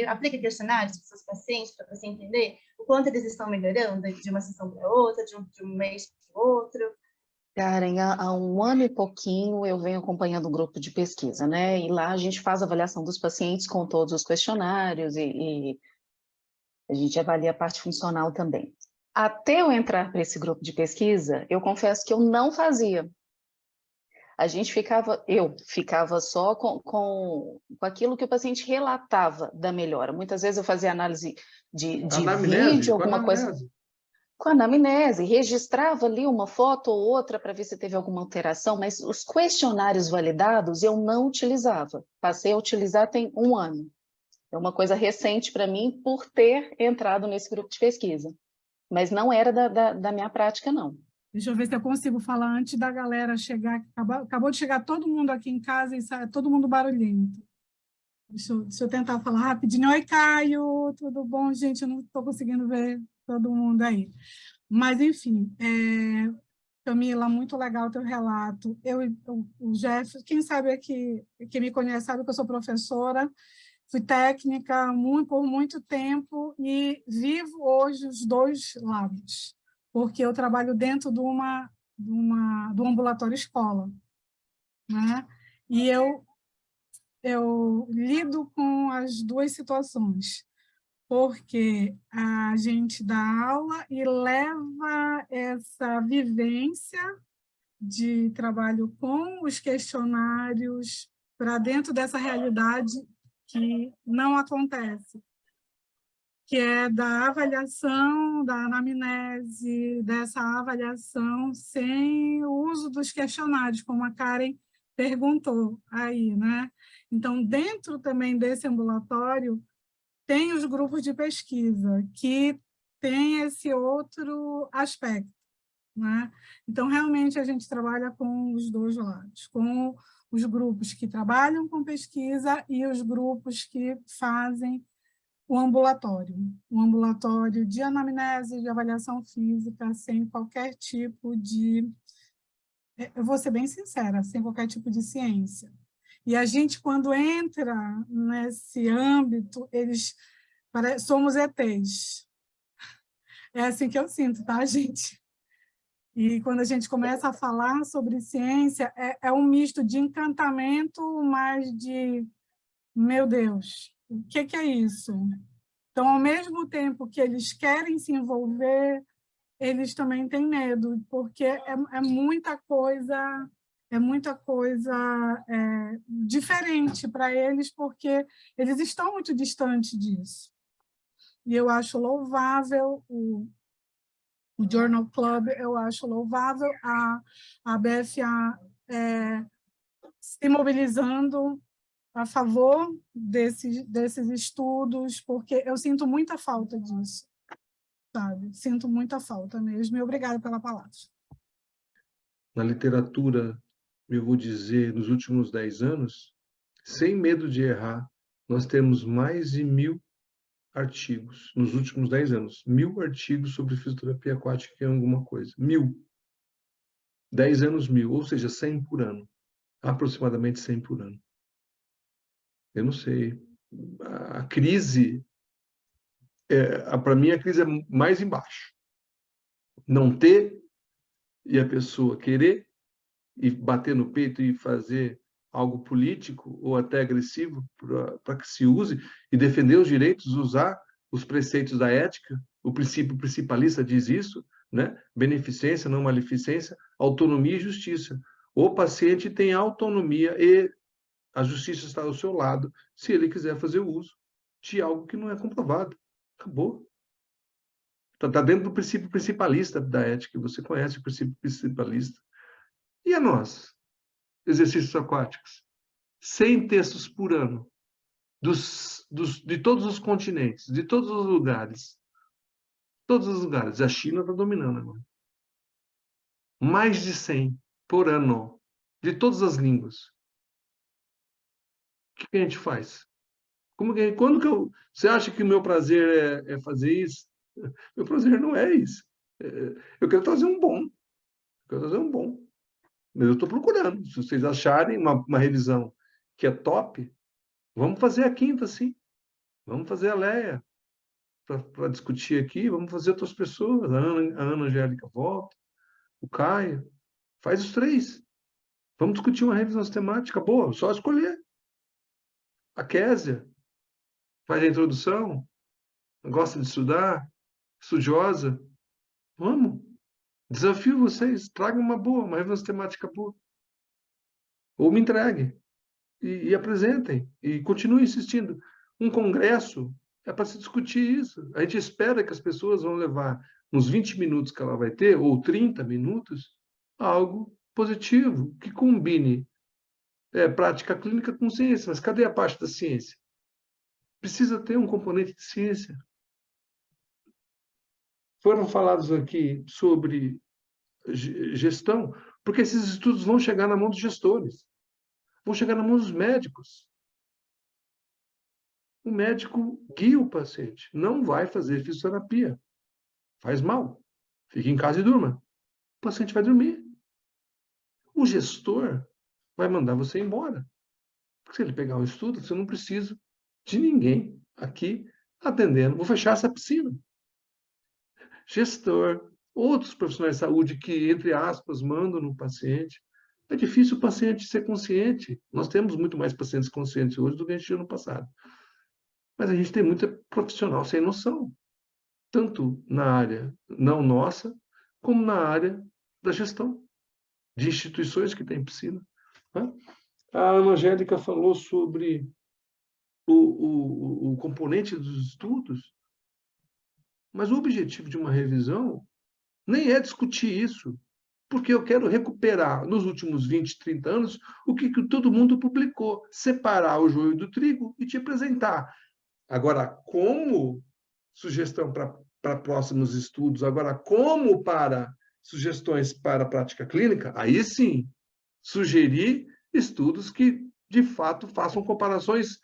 C: aplica questionários para os seus pacientes, para você entender o quanto eles estão melhorando de uma sessão para outra, de um mês para o outro.
B: Karen, há 1 ano e pouquinho eu venho acompanhando um grupo de pesquisa, né? E lá a gente faz a avaliação dos pacientes com todos os questionários e a gente avalia a parte funcional também. Até eu entrar para esse grupo de pesquisa, eu confesso que eu não fazia. Eu ficava só com aquilo que o paciente relatava da melhora. Muitas vezes eu fazia análise de
A: Anamnese,
B: vídeo,
A: com
B: alguma coisa.
A: anamnese.
B: Com a anamnese, registrava ali uma foto ou outra para ver se teve alguma alteração, mas os questionários validados eu não utilizava. Passei a utilizar tem 1 ano. É uma coisa recente para mim por ter entrado nesse grupo de pesquisa. Mas não era da minha prática, não.
G: Deixa eu ver se eu consigo falar antes da galera chegar. Acabou de chegar todo mundo aqui em casa e todo mundo barulhento. Deixa eu tentar falar rapidinho. Oi, Caio, tudo bom, gente? Eu não estou conseguindo ver todo mundo aí. Mas, enfim, Camila, muito legal o teu relato. O Jeff, quem sabe aqui, quem me conhece sabe que eu sou professora, fui técnica por muito tempo e vivo hoje os 2 lados, porque eu trabalho dentro do ambulatório escola, né? E eu lido com as 2 situações, porque a gente dá aula e leva essa vivência de trabalho com os questionários para dentro dessa realidade que não acontece, que é da avaliação, da anamnese, dessa avaliação sem o uso dos questionários, como a Karen perguntou aí, né? Então, dentro também desse ambulatório, tem os grupos de pesquisa, que tem esse outro aspecto, né? Então, realmente, a gente trabalha com os 2 lados, com os grupos que trabalham com pesquisa e os grupos que fazem o ambulatório de anamnese, de avaliação física, sem qualquer tipo de, eu vou ser bem sincera, sem qualquer tipo de ciência. E a gente, quando entra nesse âmbito, somos ETs. É assim que eu sinto, tá, gente? E quando a gente começa a falar sobre ciência, é um misto de encantamento, mas de, meu Deus, o que é isso? Então, ao mesmo tempo que eles querem se envolver, eles também têm medo, porque é muita coisa diferente para eles, porque eles estão muito distantes disso. E eu acho louvável o Journal Club, eu acho louvável a BFA se mobilizando a favor desses estudos, porque eu sinto muita falta disso, sabe? Sinto muita falta mesmo, e obrigada pela palavra.
A: Na literatura, eu vou dizer, nos últimos 10 anos, sem medo de errar, nós temos mais de 1000 artigos, nos últimos 10 anos. 1000 artigos sobre fisioterapia aquática em alguma coisa. 1000. 10 anos, 1000, ou seja, 100 por ano. Aproximadamente 100 por ano. Eu não sei. A crise, para mim, a crise é mais embaixo. Não ter e a pessoa querer e bater no peito e fazer algo político ou até agressivo para que se use e defender os direitos, usar os preceitos da ética. O princípio principalista diz isso, né? Beneficência, não maleficência, autonomia e justiça. O paciente tem autonomia e a justiça está ao seu lado se ele quiser fazer uso de algo que não é comprovado. Acabou. Está dentro do princípio principalista da ética. Você conhece o princípio principalista. E a nós? Exercícios aquáticos. 100 textos por ano. De todos os continentes, de todos os lugares. Todos os lugares. A China está dominando agora. Mais de 100 por ano. De todas as línguas. O que a gente faz? Você acha que o meu prazer é fazer isso? Meu prazer não é isso. Eu quero trazer um bom. é um bom. Mas eu estou procurando. Se vocês acharem uma revisão que é top, vamos fazer a quinta, sim. Vamos fazer a Leia para discutir aqui. Vamos fazer outras pessoas. A Ana Angélica volta, o Caio. Faz os 3. Vamos discutir uma revisão sistemática boa, só escolher. A Késia faz a introdução, gosta de estudar, estudiosa. Vamos. Desafio vocês, tragam uma revisão sistemática boa. Ou me entreguem e apresentem e continuem insistindo. Um congresso é para se discutir isso. A gente espera que as pessoas vão levar nos 20 minutos que ela vai ter, ou 30 minutos, algo positivo, que combine prática clínica com ciência. Mas cadê a parte da ciência? Precisa ter um componente de ciência. Foram falados aqui sobre gestão, porque esses estudos vão chegar na mão dos gestores, vão chegar na mão dos médicos. O médico guia o paciente, não vai fazer fisioterapia. Faz mal. Fique em casa e durma. O paciente vai dormir. O gestor vai mandar você embora. Porque se ele pegar um estudo, você não precisa de ninguém aqui atendendo. Vou fechar essa piscina. Gestor, outros profissionais de saúde que, entre aspas, mandam no paciente. É difícil o paciente ser consciente. Nós temos muito mais pacientes conscientes hoje do que a gente tinha no passado. Mas a gente tem muita profissional sem noção. Tanto na área não nossa, como na área da gestão de instituições que têm piscina. A Ana Angélica falou sobre o componente dos estudos, mas o objetivo de uma revisão nem é discutir isso, porque eu quero recuperar, nos últimos 20, 30 anos, o que todo mundo publicou, separar o joio do trigo e te apresentar. Agora, como sugestão para próximos estudos, agora, como para sugestões para a prática clínica, aí sim, sugerir estudos que, de fato, façam comparações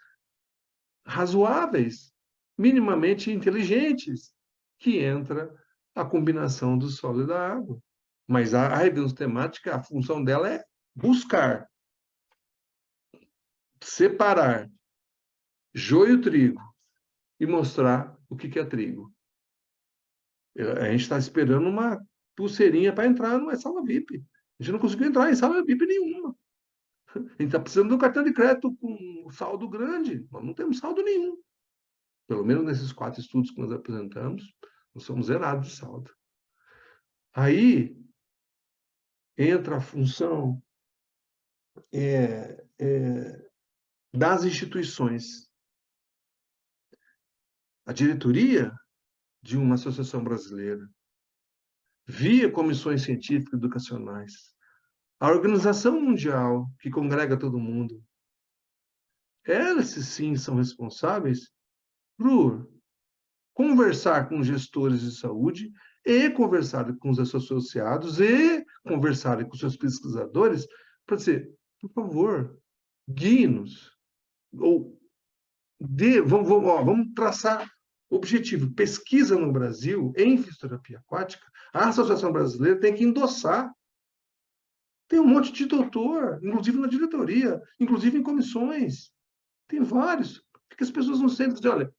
A: razoáveis, minimamente inteligentes, que entra a combinação do solo e da água. Mas a revisão sistemática, a função dela é buscar, separar joio e trigo e mostrar o que é trigo. A gente está esperando uma pulseirinha para entrar numa sala VIP. A gente não conseguiu entrar em sala VIP nenhuma. A gente está precisando de um cartão de crédito com saldo grande. Nós não temos saldo nenhum. Pelo menos nesses 4 estudos que nós apresentamos, nós somos zerados de saldo. Aí entra a função das instituições. A diretoria de uma associação brasileira, via comissões científicas e educacionais, a Organização Mundial, que congrega todo mundo, elas sim são responsáveis por conversar com os gestores de saúde e conversar com os associados e conversar com seus pesquisadores para dizer, por favor, guie-nos, ou vamos traçar objetivo. Pesquisa no Brasil em fisioterapia aquática, a Associação Brasileira tem que endossar. Tem um monte de doutor, inclusive na diretoria, inclusive em comissões. Tem vários. Porque as pessoas não sentem dizer, olha,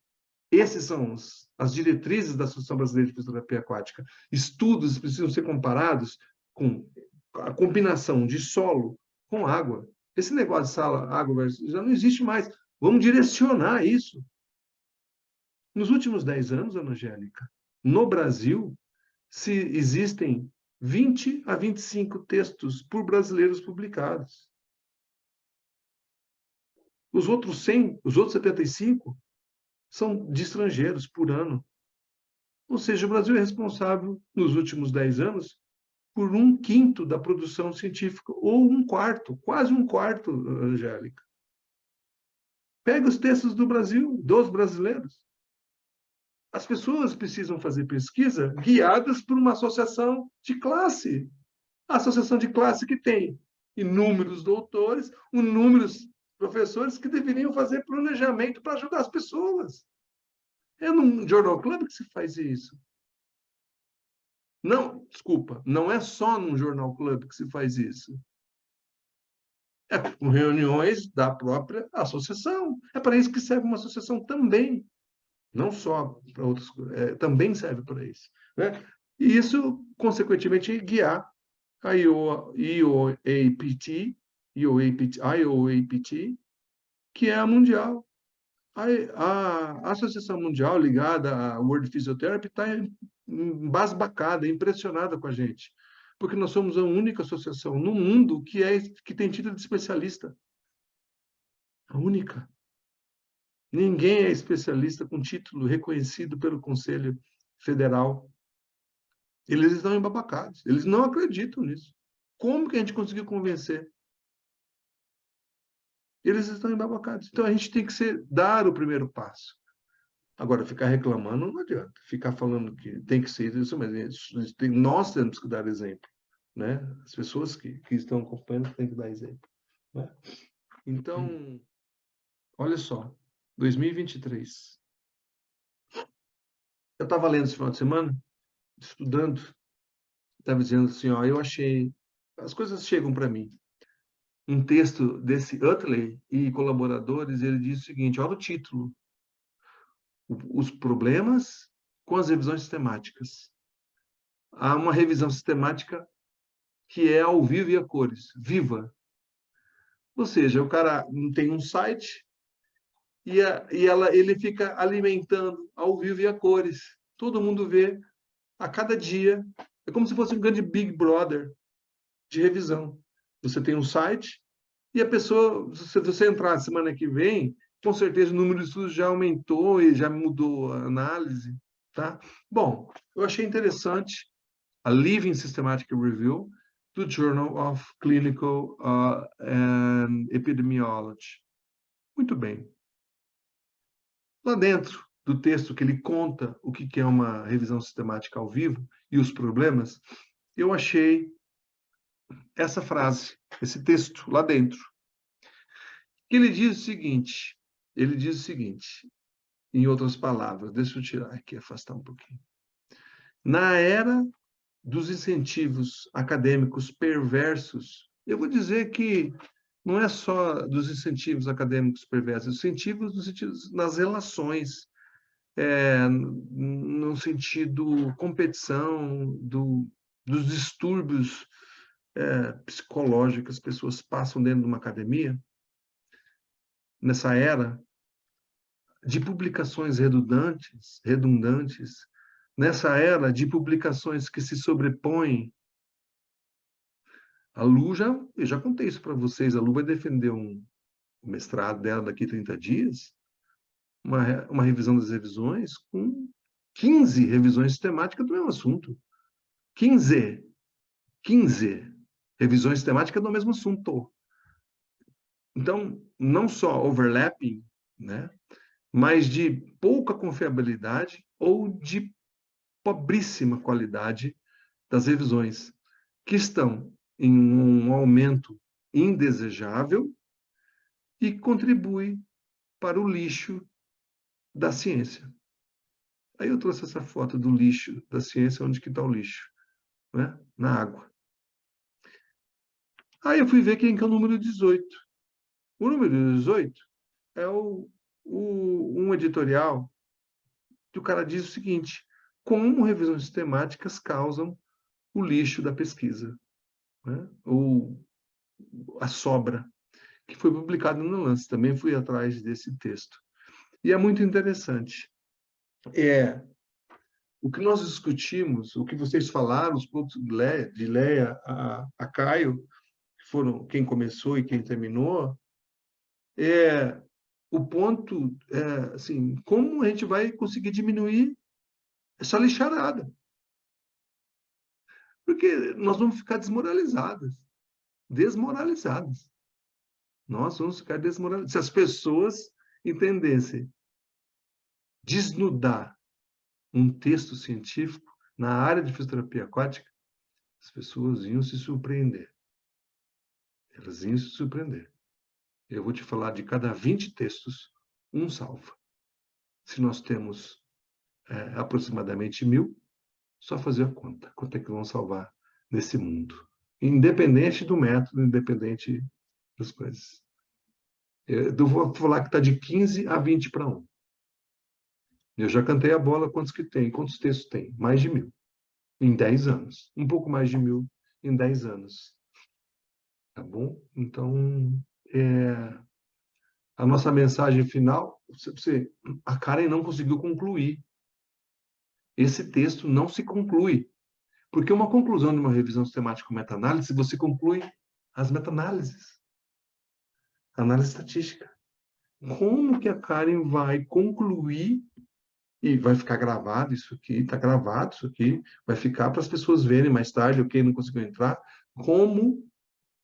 A: esses são as diretrizes da Associação Brasileira de Fisioterapia Aquática. Estudos precisam ser comparados com a combinação de solo com água. Esse negócio de sala, água, já não existe mais. Vamos direcionar isso. Nos últimos 10 anos, Ana Angélica, no Brasil, existem 20 a 25 textos por brasileiros publicados. Os outros 100, os outros 75 são de estrangeiros por ano. Ou seja, o Brasil é responsável, nos últimos 10 anos, por 1/5 da produção científica, ou 1/4, quase 1/4, Angélica. Pega os textos do Brasil, dos brasileiros. As pessoas precisam fazer pesquisa guiadas por uma associação de classe. A associação de classe que tem inúmeros doutores, inúmeros professores que deveriam fazer planejamento para ajudar as pessoas. É num Journal Club que se faz isso. Não, desculpa, não é só num Jornal Club que se faz isso. É com reuniões da própria associação. É para isso que serve uma associação também. Não só para outras coisas, também serve para isso. Né? E isso, consequentemente, guiar a IOAPT, que é a mundial. A Associação Mundial ligada à World Physiotherapy está embasbacada, impressionada com a gente, porque nós somos a única associação no mundo que tem título de especialista. A única. Ninguém é especialista com título reconhecido pelo Conselho Federal. Eles estão embabacados. Eles não acreditam nisso. Como que a gente conseguiu convencer? Eles estão embabacados. Então, a gente tem que dar o primeiro passo. Agora, ficar reclamando não adianta. Ficar falando que tem que ser isso, mas nós temos que dar exemplo. Né? As pessoas que estão acompanhando têm que dar exemplo. Né? Então, olha só. 2023. Eu estava lendo esse final de semana, estudando, estava dizendo assim, ó, eu achei, as coisas chegam para mim. Um texto desse Utley e colaboradores, ele diz o seguinte, olha o título, os problemas com as revisões sistemáticas. Há uma revisão sistemática que é ao vivo e a cores, viva. Ou seja, o cara tem um site ele fica alimentando ao vivo e a cores. Todo mundo vê a cada dia. É como se fosse um grande Big Brother de revisão. Você tem um site e a pessoa, se você entrar semana que vem, com certeza o número de estudos já aumentou e já mudou a análise. Tá? Bom, eu achei interessante a Living Systematic Review do Journal of Clinical and Epidemiology. Muito bem. Lá dentro do texto que ele conta o que é uma revisão sistemática ao vivo e os problemas, eu achei essa frase, esse texto lá dentro. Ele diz o seguinte, em outras palavras, deixa eu tirar aqui, afastar um pouquinho. Na era dos incentivos acadêmicos perversos, eu vou dizer que não é só dos incentivos acadêmicos perversos, incentivos nas relações, no sentido competição, dos distúrbios psicológicos que as pessoas passam dentro de uma academia, nessa era de publicações redundantes, nessa era de publicações que se sobrepõem. A Lu, eu já contei isso para vocês, a Lu vai defender o mestrado dela daqui a 30 dias, uma revisão das revisões com 15 revisões sistemáticas do mesmo assunto. 15 revisões sistemáticas do mesmo assunto. Então, não só overlapping, né, mas de pouca confiabilidade ou de pobríssima qualidade das revisões, que estão em um aumento indesejável e contribui para o lixo da ciência. Aí eu trouxe essa foto do lixo da ciência, onde que está o lixo? Né? Na água. Aí eu fui ver quem que é o número 18. O número 18 é um editorial que o cara diz o seguinte, como revisões sistemáticas causam o lixo da pesquisa, né? Ou a sobra, que foi publicado no Lancet. Também fui atrás desse texto. E é muito interessante. O que nós discutimos, o que vocês falaram, os pontos de Leia a Caio, que foram quem começou e quem terminou, o ponto assim, como a gente vai conseguir diminuir essa lixarada? Porque nós vamos ficar desmoralizados. Nós vamos ficar desmoralizados. Se as pessoas entendessem desnudar um texto científico na área de fisioterapia aquática, as pessoas iam se surpreender. Elas iam se surpreender. Eu vou te falar, de cada 20 textos, um salva. Se nós temos aproximadamente 1000, Só fazer a conta. Quanto é que vão salvar nesse mundo? Independente do método, independente das coisas. Eu vou falar que está de 15 a 20 para 1. Eu já cantei a bola, quantos que tem? Quantos textos tem? Mais de 1000. Em 10 anos. Um pouco mais de 1000 em 10 anos. Tá bom? Então, a nossa mensagem final, a Karen não conseguiu concluir. Esse texto não se conclui. Porque uma conclusão de uma revisão sistemática com meta-análise, você conclui as meta-análises. Análise estatística. Como que a Karen vai concluir, e vai ficar gravado isso aqui, está gravado isso aqui, vai ficar para as pessoas verem mais tarde, ok, não conseguiu entrar, como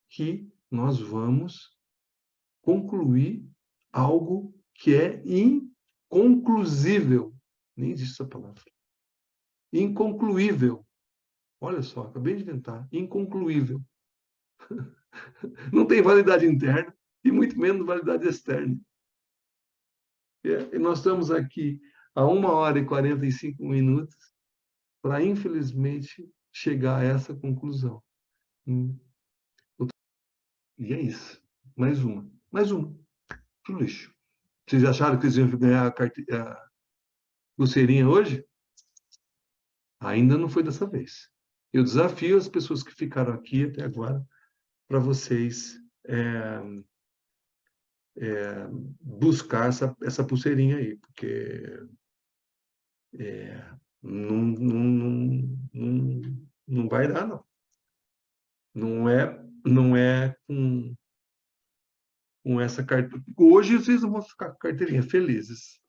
A: que nós vamos concluir algo que é inconclusível. Nem existe essa palavra. Inconcluível. Olha só, acabei de inventar. Inconcluível. Não tem validade interna e muito menos validade externa. E nós estamos aqui a 1h45 para, infelizmente, chegar a essa conclusão. E é isso. Mais uma. Mais uma. Tudo lixo. Vocês acharam que eles iam ganhar a pulseirinha hoje? Ainda não foi dessa vez. Eu desafio as pessoas que ficaram aqui até agora para vocês buscar essa pulseirinha aí, porque não vai dar, não. Não é com essa carteirinha. Hoje vocês não vão ficar com carteirinha felizes.